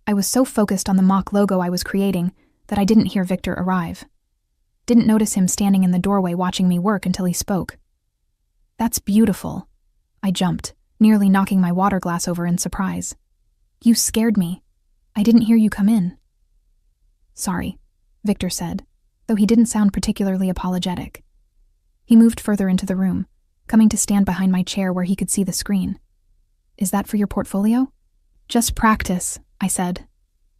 I was so focused on the mock logo I was creating that I didn't hear Victor arrive. Didn't notice him standing in the doorway watching me work until he spoke. "That's beautiful." I jumped, nearly knocking my water glass over in surprise. "You scared me. I didn't hear you come in." "Sorry," Victor said, though he didn't sound particularly apologetic. He moved further into the room, coming to stand behind my chair where he could see the screen. "Is that for your portfolio?" "Just practice," I said,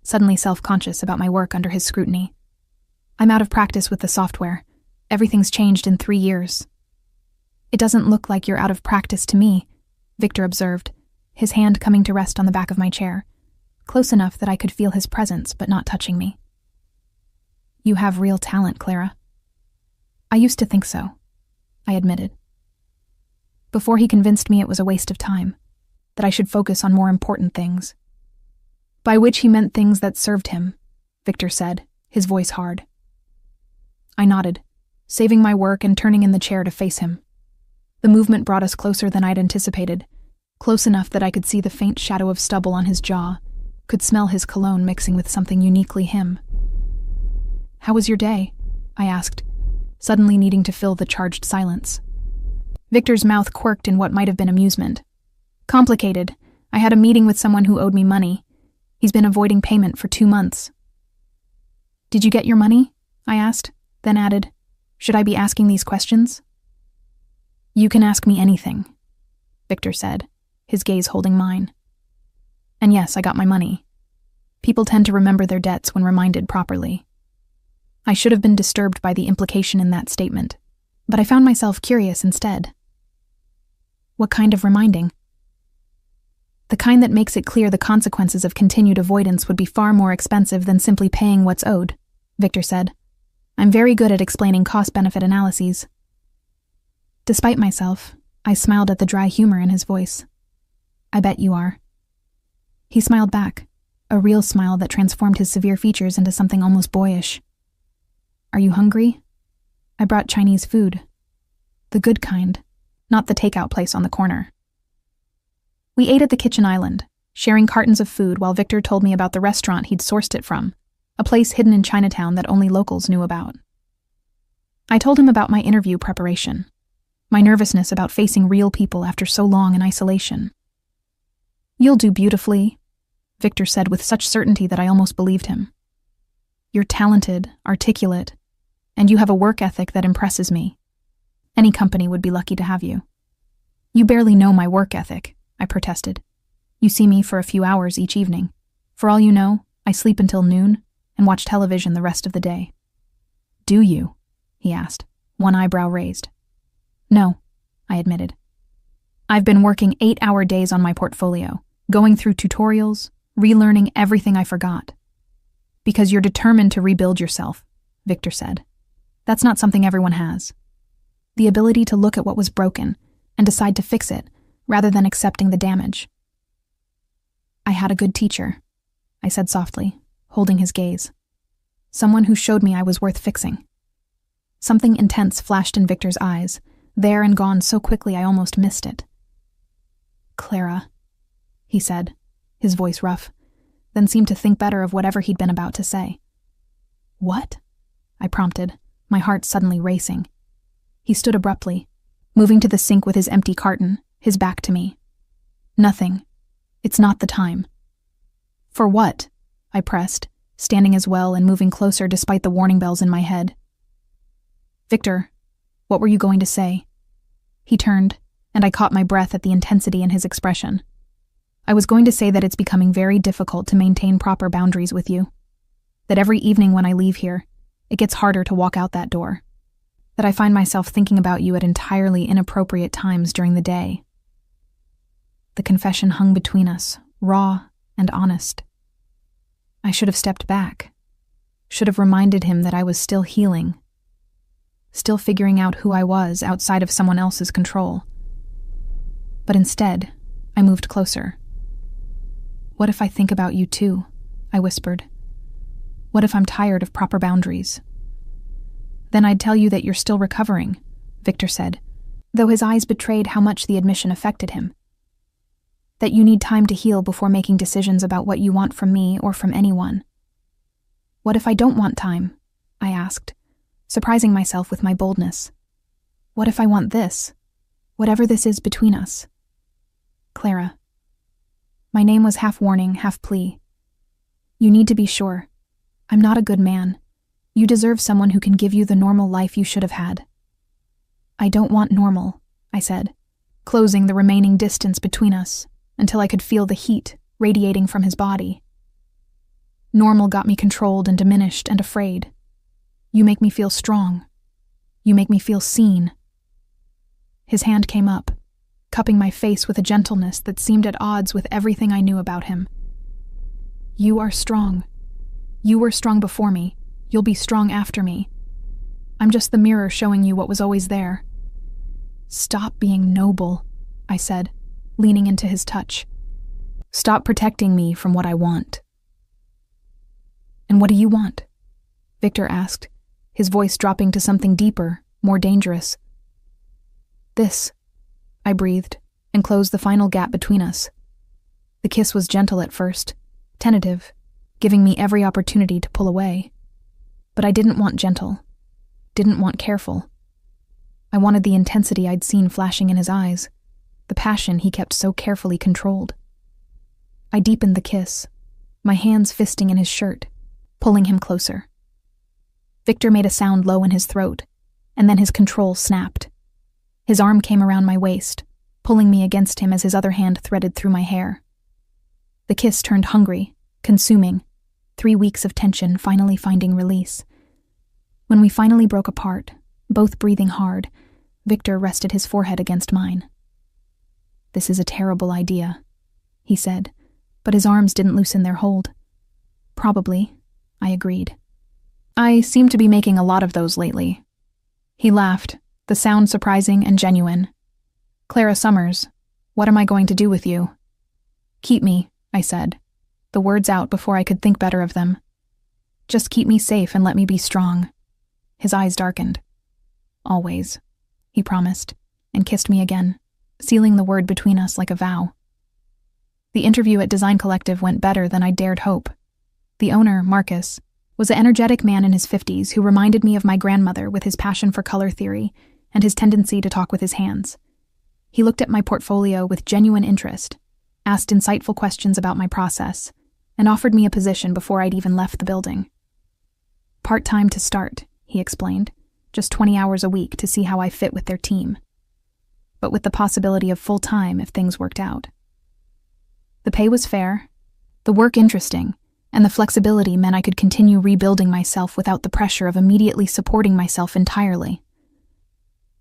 suddenly self-conscious about my work under his scrutiny. "I'm out of practice with the software. Everything's changed in 3 years." "It doesn't look like you're out of practice to me," Victor observed, his hand coming to rest on the back of my chair, close enough that I could feel his presence but not touching me. "You have real talent, Clara." "I used to think so," I admitted. Before he convinced me it was a waste of time, that I should focus on more important things. By which he meant things that served him, Victor said, his voice hard. I nodded, saving my work and turning in the chair to face him. The movement brought us closer than I'd anticipated, close enough that I could see the faint shadow of stubble on his jaw, could smell his cologne mixing with something uniquely him. "How was your day?" I asked, suddenly needing to fill the charged silence. Victor's mouth quirked in what might have been amusement. "Complicated. I had a meeting with someone who owed me money. He's been avoiding payment for 2 months." "Did you get your money?" I asked, then added, "Should I be asking these questions?" "You can ask me anything," Victor said, his gaze holding mine. "And yes, I got my money. People tend to remember their debts when reminded properly." I should have been disturbed by the implication in that statement, but I found myself curious instead. "What kind of reminding?" "The kind that makes it clear the consequences of continued avoidance would be far more expensive than simply paying what's owed," Victor said. "I'm very good at explaining cost-benefit analyses." Despite myself, I smiled at the dry humor in his voice. "I bet you are." He smiled back, a real smile that transformed his severe features into something almost boyish. "Are you hungry? I brought Chinese food. The good kind, not the takeout place on the corner." We ate at the kitchen island, sharing cartons of food while Victor told me about the restaurant he'd sourced it from, a place hidden in Chinatown that only locals knew about. I told him about my interview preparation, my nervousness about facing real people after so long in isolation. "You'll do beautifully," Victor said with such certainty that I almost believed him. "You're talented, articulate, and you have a work ethic that impresses me. Any company would be lucky to have you." "You barely know my work ethic," I protested. "You see me for a few hours each evening. For all you know, I sleep until noon and watch television the rest of the day." "Do you?" he asked, one eyebrow raised. "No," I admitted. "I've been working 8-hour days on my portfolio, going through tutorials, relearning everything I forgot." "Because you're determined to rebuild yourself," Victor said. "That's not something everyone has. The ability to look at what was broken and decide to fix it rather than accepting the damage." "I had a good teacher," I said softly, holding his gaze. "Someone who showed me I was worth fixing." Something intense flashed in Victor's eyes, there and gone so quickly I almost missed it. "Clara," he said, his voice rough, then seemed to think better of whatever he'd been about to say. "What?" I prompted, my heart suddenly racing. He stood abruptly, moving to the sink with his empty carton, his back to me. "Nothing. It's not the time." "For what?" I pressed, standing as well and moving closer despite the warning bells in my head. "Victor, what were you going to say?" He turned, and I caught my breath at the intensity in his expression. "I was going to say that it's becoming very difficult to maintain proper boundaries with you. That every evening when I leave here, it gets harder to walk out that door. That I find myself thinking about you at entirely inappropriate times during the day." The confession hung between us, raw and honest. I should have stepped back, should have reminded him that I was still healing, still figuring out who I was outside of someone else's control. But instead, I moved closer. "What if I think about you too?" I whispered. "What if I'm tired of proper boundaries?" "Then I'd tell you that you're still recovering," Victor said, though his eyes betrayed how much the admission affected him. "That you need time to heal before making decisions about what you want from me or from anyone." "What if I don't want time?" I asked, surprising myself with my boldness. "What if I want this? Whatever this is between us?" "Clara." My name was half warning, half plea. "You need to be sure. I'm not a good man. You deserve someone who can give you the normal life you should have had." "I don't want normal," I said, closing the remaining distance between us until I could feel the heat radiating from his body. "Normal got me controlled and diminished and afraid. You make me feel strong. You make me feel seen." His hand came up, cupping my face with a gentleness that seemed at odds with everything I knew about him. "You are strong. You were strong before me. You'll be strong after me. I'm just the mirror showing you what was always there." "Stop being noble," I said, leaning into his touch. "Stop protecting me from what I want." "And what do you want?" Victor asked, his voice dropping to something deeper, more dangerous. "This," I breathed, and closed the final gap between us. The kiss was gentle at first, tentative, giving me every opportunity to pull away. But I didn't want gentle, didn't want careful. I wanted the intensity I'd seen flashing in his eyes, the passion he kept so carefully controlled. I deepened the kiss, my hands fisting in his shirt, pulling him closer. Victor made a sound low in his throat, and then his control snapped. His arm came around my waist, pulling me against him as his other hand threaded through my hair. The kiss turned hungry, consuming, 3 weeks of tension finally finding release. When we finally broke apart, both breathing hard, Victor rested his forehead against mine. "This is a terrible idea," he said, but his arms didn't loosen their hold. "Probably," I agreed. "I seem to be making a lot of those lately." He laughed, the sound surprising and genuine. "Clara Summers, what am I going to do with you?" "Keep me," I said, the words out before I could think better of them. "Just keep me safe and let me be strong." His eyes darkened. "Always," he promised, and kissed me again, sealing the word between us like a vow. The interview at Design Collective went better than I dared hope. The owner, Marcus, was an energetic man in his 50s who reminded me of my grandmother with his passion for color theory and his tendency to talk with his hands. He looked at my portfolio with genuine interest, asked insightful questions about my process, and offered me a position before I'd even left the building. "Part-time to start," he explained, "just 20 hours a week to see how I fit with their team. But with the possibility of full-time if things worked out." The pay was fair, the work interesting, and the flexibility meant I could continue rebuilding myself without the pressure of immediately supporting myself entirely.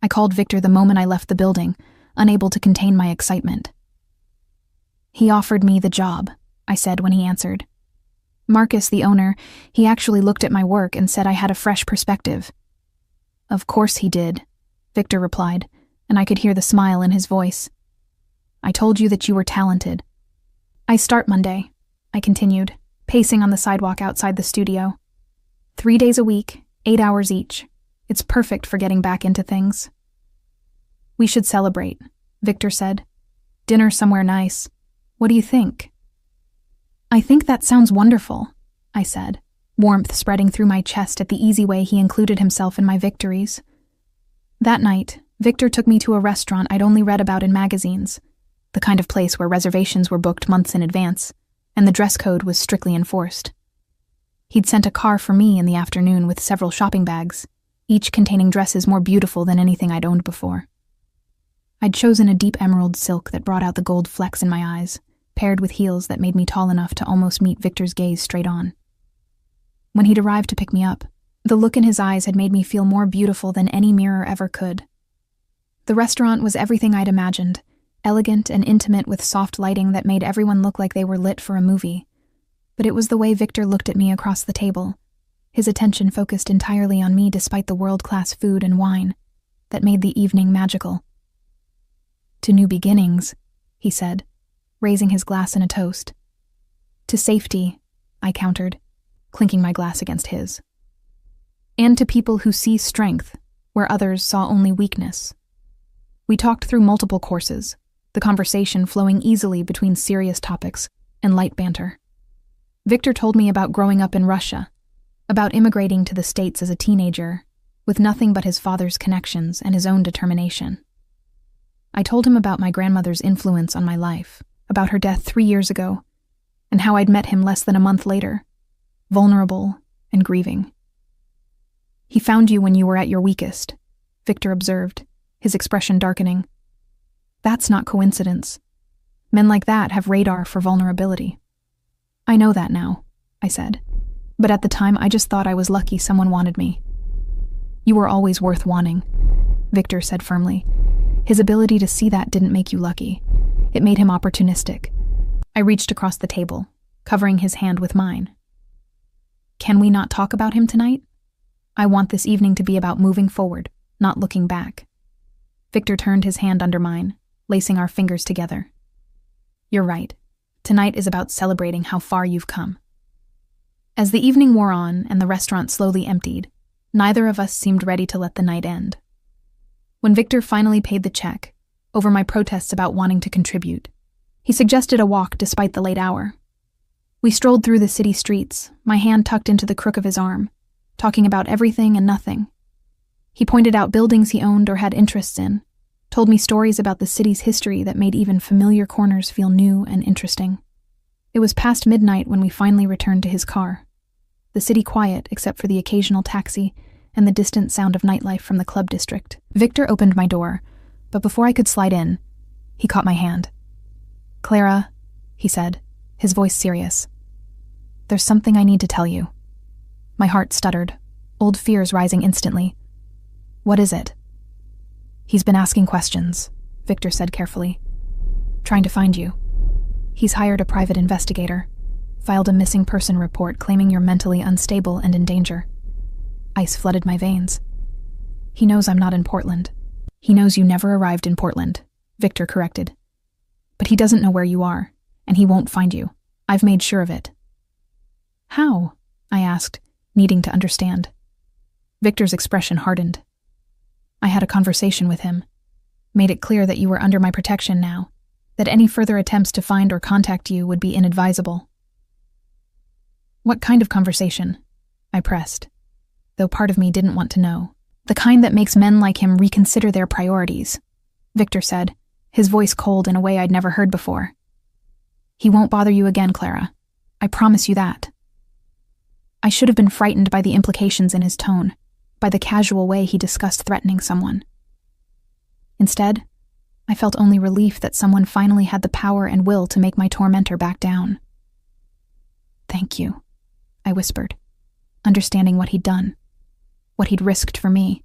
I called Victor the moment I left the building, unable to contain my excitement. "He offered me the job," I said when he answered. "Marcus, the owner, he actually looked at my work and said I had a fresh perspective." "Of course he did," Victor replied, and I could hear the smile in his voice. "I told you that you were talented." "I start Monday," I continued, pacing on the sidewalk outside the studio. 3 days a week, 8 hours each. It's perfect for getting back into things." "We should celebrate," Victor said. "Dinner somewhere nice. What do you think?" "I think that sounds wonderful," I said, warmth spreading through my chest at the easy way he included himself in my victories. That night, Victor took me to a restaurant I'd only read about in magazines, the kind of place where reservations were booked months in advance, and the dress code was strictly enforced. He'd sent a car for me in the afternoon with several shopping bags, each containing dresses more beautiful than anything I'd owned before. I'd chosen a deep emerald silk that brought out the gold flecks in my eyes, paired with heels that made me tall enough to almost meet Victor's gaze straight on. When he'd arrived to pick me up, the look in his eyes had made me feel more beautiful than any mirror ever could. The restaurant was everything I'd imagined, elegant and intimate with soft lighting that made everyone look like they were lit for a movie. But it was the way Victor looked at me across the table, his attention focused entirely on me despite the world-class food and wine, that made the evening magical. "To new beginnings," he said, raising his glass in a toast. "To safety," I countered, clinking my glass against his. "And to people who see strength where others saw only weakness." We talked through multiple courses, the conversation flowing easily between serious topics and light banter. Victor told me about growing up in Russia, about immigrating to the States as a teenager, with nothing but his father's connections and his own determination. I told him about my grandmother's influence on my life, about her death 3 years ago, and how I'd met him less than a month later, vulnerable and grieving. "He found you when you were at your weakest," Victor observed, his expression darkening. "That's not coincidence. Men like that have radar for vulnerability." "I know that now," I said, "but at the time I just thought I was lucky someone wanted me." "You were always worth wanting," Victor said firmly. His ability to see that didn't make you lucky. It made him opportunistic. I reached across the table, covering his hand with mine. "Can we not talk about him tonight? I want this evening to be about moving forward, not looking back." Victor turned his hand under mine, lacing our fingers together. "You're right. Tonight is about celebrating how far you've come." As the evening wore on and the restaurant slowly emptied, neither of us seemed ready to let the night end. When Victor finally paid the check, over my protests about wanting to contribute, he suggested a walk despite the late hour. We strolled through the city streets, my hand tucked into the crook of his arm, talking about everything and nothing. He pointed out buildings he owned or had interests in, told me stories about the city's history that made even familiar corners feel new and interesting. It was past midnight when we finally returned to his car, the city quiet except for the occasional taxi and the distant sound of nightlife from the club district. Victor opened my door, but before I could slide in, he caught my hand. "Clara," he said, his voice serious, "there's something I need to tell you." My heart stuttered, old fears rising instantly. "What is it?" "He's been asking questions," Victor said carefully. "Trying to find you. He's hired a private investigator, filed a missing person report claiming you're mentally unstable and in danger." Ice flooded my veins. "He knows I'm not in Portland." "He knows you never arrived in Portland," Victor corrected. "But he doesn't know where you are, and he won't find you. I've made sure of it." "How?" I asked, needing to understand. Victor's expression hardened. "I had a conversation with him, made it clear that you were under my protection now, that any further attempts to find or contact you would be inadvisable." "What kind of conversation?" I pressed, though part of me didn't want to know. "The kind that makes men like him reconsider their priorities," Victor said, his voice cold in a way I'd never heard before. "He won't bother you again, Clara. I promise you that." I should have been frightened by the implications in his tone, by the casual way he discussed threatening someone. Instead, I felt only relief that someone finally had the power and will to make my tormentor back down. "Thank you," I whispered, understanding what he'd done, what he'd risked for me.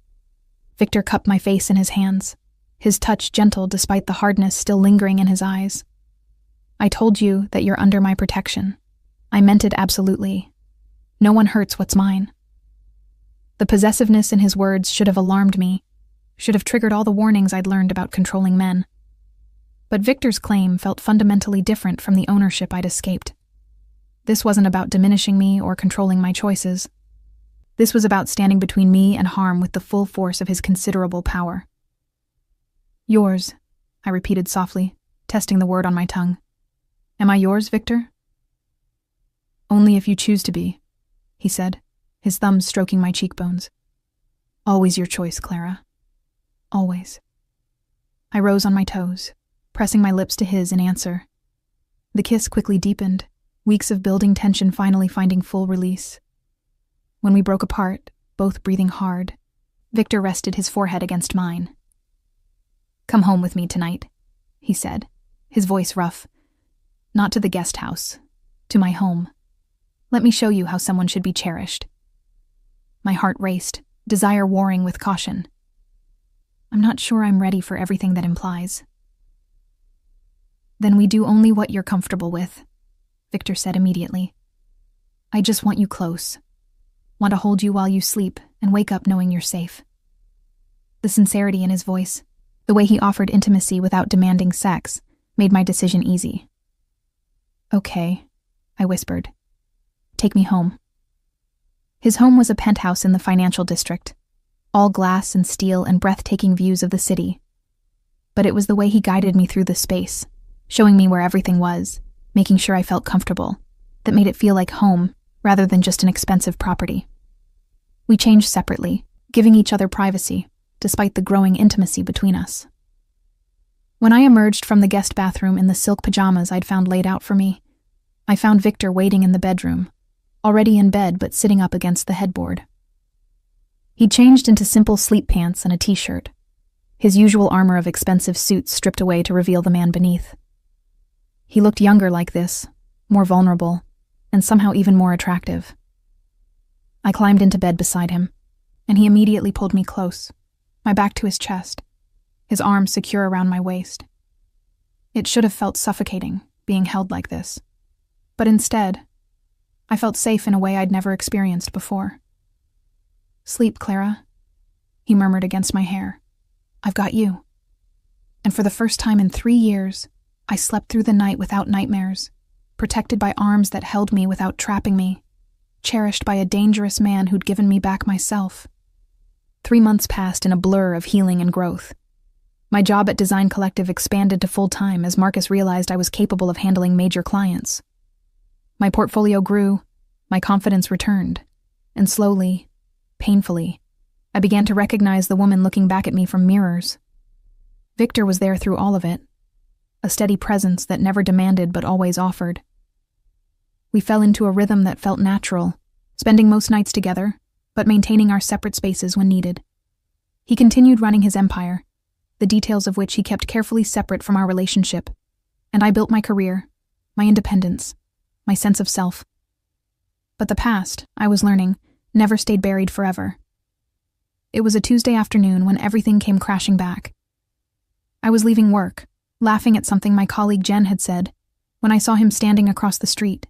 Victor cupped my face in his hands, his touch gentle despite the hardness still lingering in his eyes. "I told you that you're under my protection. I meant it absolutely. No one hurts what's mine." The possessiveness in his words should have alarmed me, should have triggered all the warnings I'd learned about controlling men. But Victor's claim felt fundamentally different from the ownership I'd escaped. This wasn't about diminishing me or controlling my choices. This was about standing between me and harm with the full force of his considerable power. "Yours," I repeated softly, testing the word on my tongue. "Am I yours, Victor?" "Only if you choose to be," he said, his thumbs stroking my cheekbones. "Always your choice, Clara. Always." I rose on my toes, pressing my lips to his in answer. The kiss quickly deepened, weeks of building tension finally finding full release. When we broke apart, both breathing hard, Victor rested his forehead against mine. "Come home with me tonight," he said, his voice rough. "Not to the guest house, to my home. Let me show you how someone should be cherished." My heart raced, desire warring with caution. I'm not sure I'm ready for everything that implies. "Then we do only what you're comfortable with," Victor said immediately. "I just want you close. Want to hold you while you sleep and wake up knowing you're safe." The sincerity in his voice, the way he offered intimacy without demanding sex, made my decision easy. "Okay," I whispered. "Take me home." His home was a penthouse in the financial district, all glass and steel and breathtaking views of the city. But it was the way he guided me through the space, showing me where everything was, making sure I felt comfortable, that made it feel like home rather than just an expensive property. We changed separately, giving each other privacy, despite the growing intimacy between us. When I emerged from the guest bathroom in the silk pajamas I'd found laid out for me, I found Victor waiting in the bedroom, already in bed but sitting up against the headboard. He changed into simple sleep pants and a t-shirt, his usual armor of expensive suits stripped away to reveal the man beneath. He looked younger like this, more vulnerable, and somehow even more attractive. I climbed into bed beside him, and he immediately pulled me close, my back to his chest, his arms secure around my waist. It should have felt suffocating, being held like this. But instead, I felt safe in a way I'd never experienced before. "Sleep, Clara," he murmured against my hair. "I've got you." And for the first time in 3 years, I slept through the night without nightmares, protected by arms that held me without trapping me, cherished by a dangerous man who'd given me back myself. 3 months passed in a blur of healing and growth. My job at Design Collective expanded to full-time as Marcus realized I was capable of handling major clients. My portfolio grew, my confidence returned, and slowly, painfully, I began to recognize the woman looking back at me from mirrors. Victor was there through all of it, a steady presence that never demanded but always offered. We fell into a rhythm that felt natural, spending most nights together, but maintaining our separate spaces when needed. He continued running his empire, the details of which he kept carefully separate from our relationship, and I built my career, my independence, my sense of self. But the past, I was learning, never stayed buried forever. It was a Tuesday afternoon when everything came crashing back. I was leaving work, laughing at something my colleague Jen had said, when I saw him standing across the street.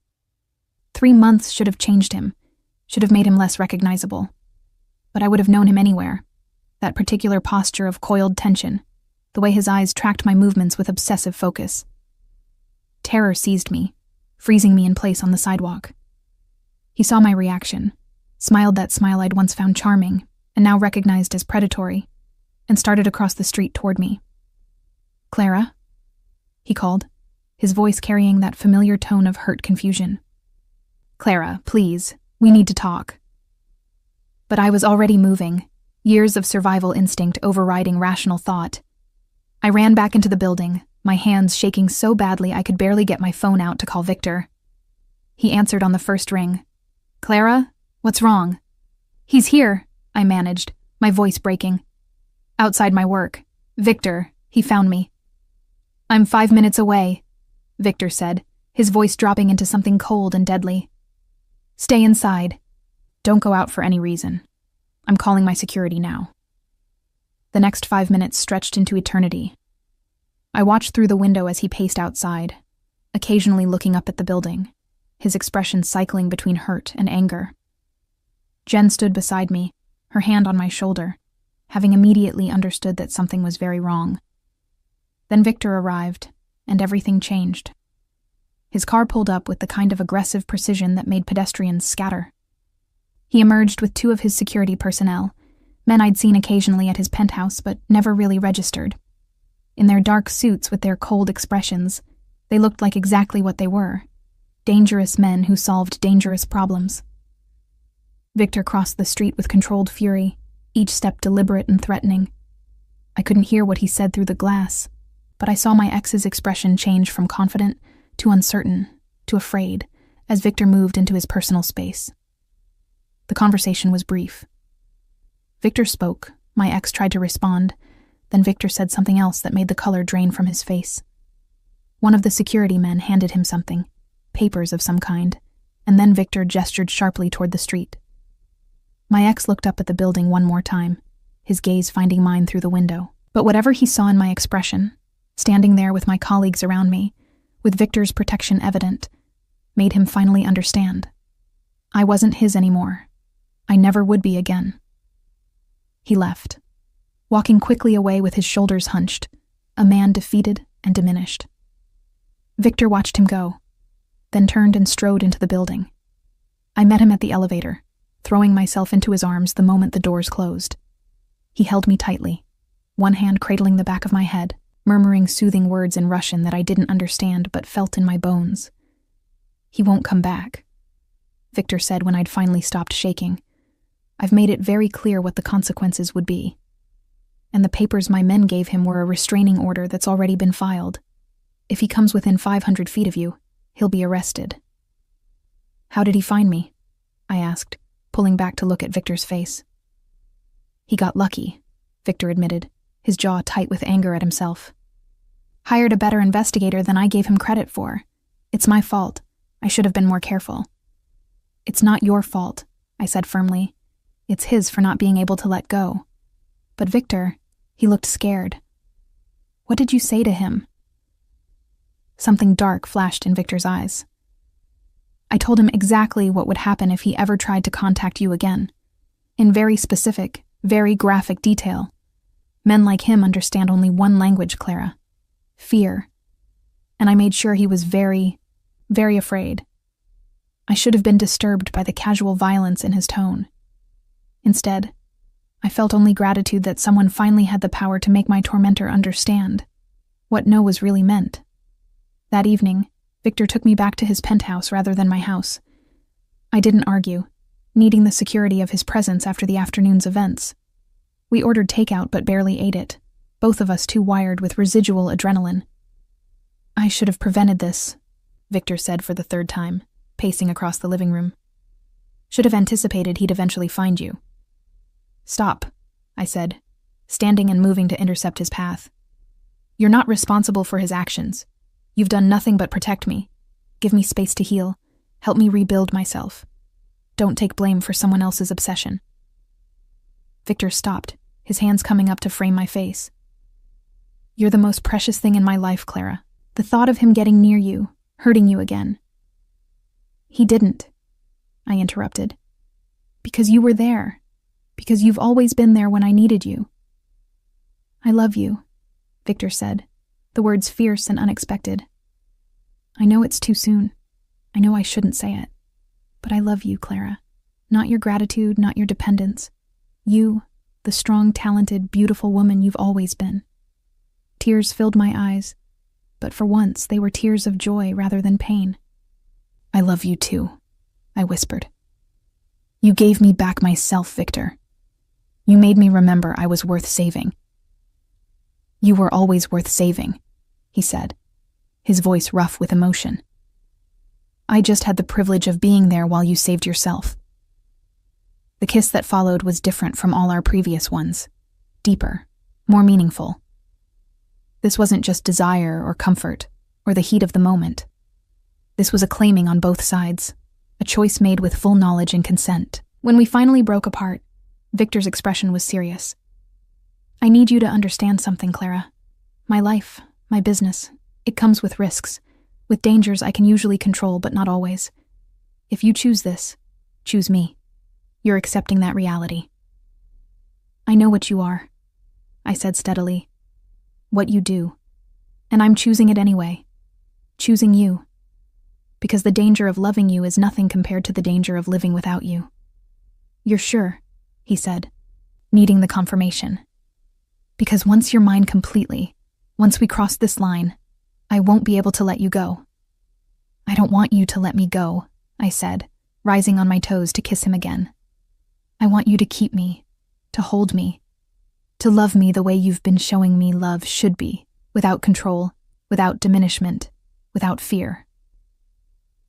3 months should have changed him, should have made him less recognizable. But I would have known him anywhere. That particular posture of coiled tension, the way his eyes tracked my movements with obsessive focus. Terror seized me, freezing me in place on the sidewalk. He saw my reaction, smiled that smile I'd once found charming, and now recognized as predatory, and started across the street toward me. "Clara?" he called, his voice carrying that familiar tone of hurt confusion. "Clara, please, we need to talk." But I was already moving, years of survival instinct overriding rational thought. I ran back into the building, my hands shaking so badly I could barely get my phone out to call Victor. He answered on the first ring. "Clara, what's wrong?" "He's here," I managed, my voice breaking. "Outside my work. Victor, he found me." "I'm 5 minutes away," Victor said, his voice dropping into something cold and deadly. "Stay inside. Don't go out for any reason. I'm calling my security now." The next 5 minutes stretched into eternity. I watched through the window as he paced outside, occasionally looking up at the building, his expression cycling between hurt and anger. Jen stood beside me, her hand on my shoulder, having immediately understood that something was very wrong. Then Victor arrived, and everything changed. His car pulled up with the kind of aggressive precision that made pedestrians scatter. He emerged with 2 of his security personnel, men I'd seen occasionally at his penthouse but never really registered. In their dark suits with their cold expressions, they looked like exactly what they were, dangerous men who solved dangerous problems. Victor crossed the street with controlled fury, each step deliberate and threatening. I couldn't hear what he said through the glass, but I saw my ex's expression change from confident to uncertain to afraid as Victor moved into his personal space. The conversation was brief. Victor spoke, my ex tried to respond, then Victor said something else that made the color drain from his face. One of the security men handed him something, papers of some kind, and then Victor gestured sharply toward the street. My ex looked up at the building one more time, his gaze finding mine through the window. But whatever he saw in my expression, standing there with my colleagues around me, with Victor's protection evident, made him finally understand. I wasn't his anymore. I never would be again. He left, walking quickly away with his shoulders hunched, a man defeated and diminished. Victor watched him go, then turned and strode into the building. I met him at the elevator, throwing myself into his arms the moment the doors closed. He held me tightly, one hand cradling the back of my head, murmuring soothing words in Russian that I didn't understand but felt in my bones. "He won't come back," Victor said when I'd finally stopped shaking. "I've made it very clear what the consequences would be. And the papers my men gave him were a restraining order that's already been filed. If he comes within 500 feet of you, he'll be arrested." "How did he find me?" I asked, pulling back to look at Victor's face. "He got lucky," Victor admitted, his jaw tight with anger at himself. "Hired a better investigator than I gave him credit for. It's my fault. I should have been more careful." "It's not your fault," I said firmly. "It's his for not being able to let go." But Victor, he looked scared. "What did you say to him?" Something dark flashed in Victor's eyes. "I told him exactly what would happen if he ever tried to contact you again. In very specific, very graphic detail. Men like him understand only one language, Clara. Fear. And I made sure he was very, very afraid. I should have been disturbed by the casual violence in his tone. Instead, I felt only gratitude that someone finally had the power to make my tormentor understand what no was really meant. That evening, Victor took me back to his penthouse rather than my house. I didn't argue, needing the security of his presence after the afternoon's events. We ordered takeout but barely ate it, both of us too wired with residual adrenaline. "I should have prevented this," Victor said for the third time, pacing across the living room. "Should have anticipated he'd eventually find you." "Stop," I said, standing and moving to intercept his path. "You're not responsible for his actions. You've done nothing but protect me. Give me space to heal. Help me rebuild myself. Don't take blame for someone else's obsession." Victor stopped, his hands coming up to frame my face. "You're the most precious thing in my life, Clara. The thought of him getting near you, hurting you again." "He didn't," I interrupted. "Because you were there. Because you've always been there when I needed you." "I love you," Victor said, the words fierce and unexpected. "I know it's too soon. I know I shouldn't say it. But I love you, Clara. Not your gratitude, not your dependence. You, the strong, talented, beautiful woman you've always been." Tears filled my eyes, but for once they were tears of joy rather than pain. "I love you too," I whispered. "You gave me back myself, Victor. You made me remember I was worth saving." "You were always worth saving," he said, his voice rough with emotion. "I just had the privilege of being there while you saved yourself." The kiss that followed was different from all our previous ones, deeper, more meaningful. This wasn't just desire or comfort, or the heat of the moment. This was a claiming on both sides, a choice made with full knowledge and consent. When we finally broke apart, Victor's expression was serious. "I need you to understand something, Clara. My life, my business, it comes with risks, with dangers I can usually control but not always. If you choose this, choose me. You're accepting that reality." "I know what you are," I said steadily. "What you do. And I'm choosing it anyway. Choosing you. Because the danger of loving you is nothing compared to the danger of living without you." "You're sure?" he said, needing the confirmation. "Because once you're mine completely, once we cross this line, I won't be able to let you go." "I don't want you to let me go," I said, rising on my toes to kiss him again. "I want you to keep me, to hold me, to love me the way you've been showing me love should be, without control, without diminishment, without fear."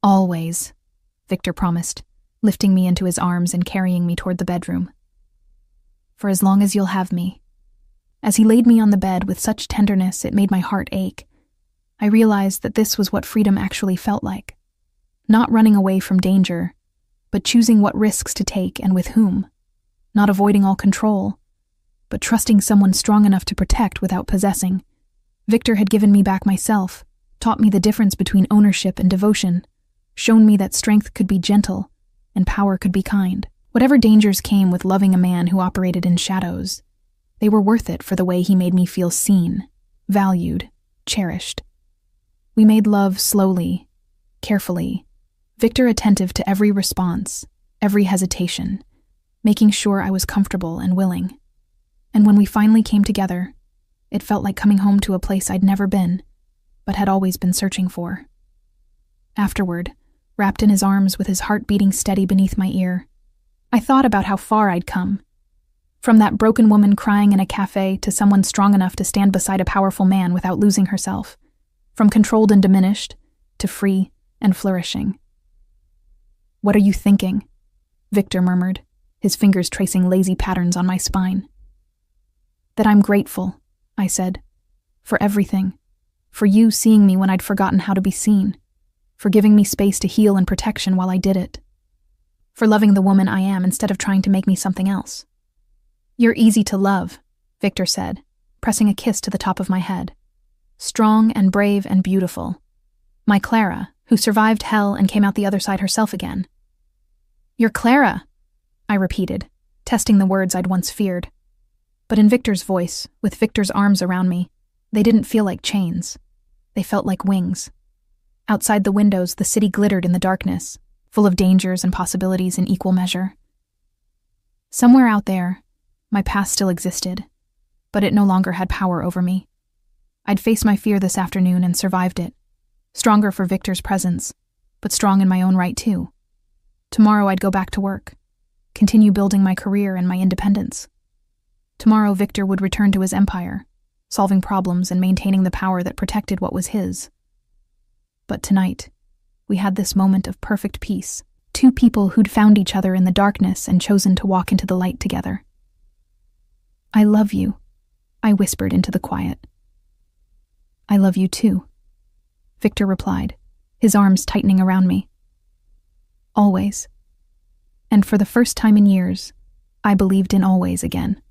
"Always," Victor promised, lifting me into his arms and carrying me toward the bedroom. For as long as you'll have me. As he laid me on the bed with such tenderness it made my heart ache, I realized that this was what freedom actually felt like. Not running away from danger, but choosing what risks to take and with whom. Not avoiding all control, but trusting someone strong enough to protect without possessing. Victor had given me back myself, taught me the difference between ownership and devotion, shown me that strength could be gentle and power could be kind. Whatever dangers came with loving a man who operated in shadows, they were worth it for the way he made me feel seen, valued, cherished. We made love slowly, carefully, Victor attentive to every response, every hesitation, making sure I was comfortable and willing. And when we finally came together, it felt like coming home to a place I'd never been, but had always been searching for. Afterward, wrapped in his arms with his heart beating steady beneath my ear, I thought about how far I'd come. From that broken woman crying in a cafe to someone strong enough to stand beside a powerful man without losing herself. From controlled and diminished to free and flourishing. "What are you thinking?" Victor murmured, his fingers tracing lazy patterns on my spine. "That I'm grateful," I said, "for everything. For you seeing me when I'd forgotten how to be seen. For giving me space to heal and protection while I did it. For loving the woman I am instead of trying to make me something else." "You're easy to love," Victor said, pressing a kiss to the top of my head. "Strong and brave and beautiful. My Clara, who survived hell and came out the other side herself again." "You're Clara," I repeated, testing the words I'd once feared. But in Victor's voice, with Victor's arms around me, they didn't feel like chains. They felt like wings. Outside the windows, the city glittered in the darkness, full of dangers and possibilities in equal measure. Somewhere out there, my past still existed, but it no longer had power over me. I'd faced my fear this afternoon and survived it, stronger for Victor's presence, but strong in my own right too. Tomorrow I'd go back to work, continue building my career and my independence. Tomorrow Victor would return to his empire, solving problems and maintaining the power that protected what was his. But tonight, we had this moment of perfect peace, two people who'd found each other in the darkness and chosen to walk into the light together. "I love you," I whispered into the quiet. "I love you too," Victor replied, his arms tightening around me. "Always." And for the first time in years, I believed in always again.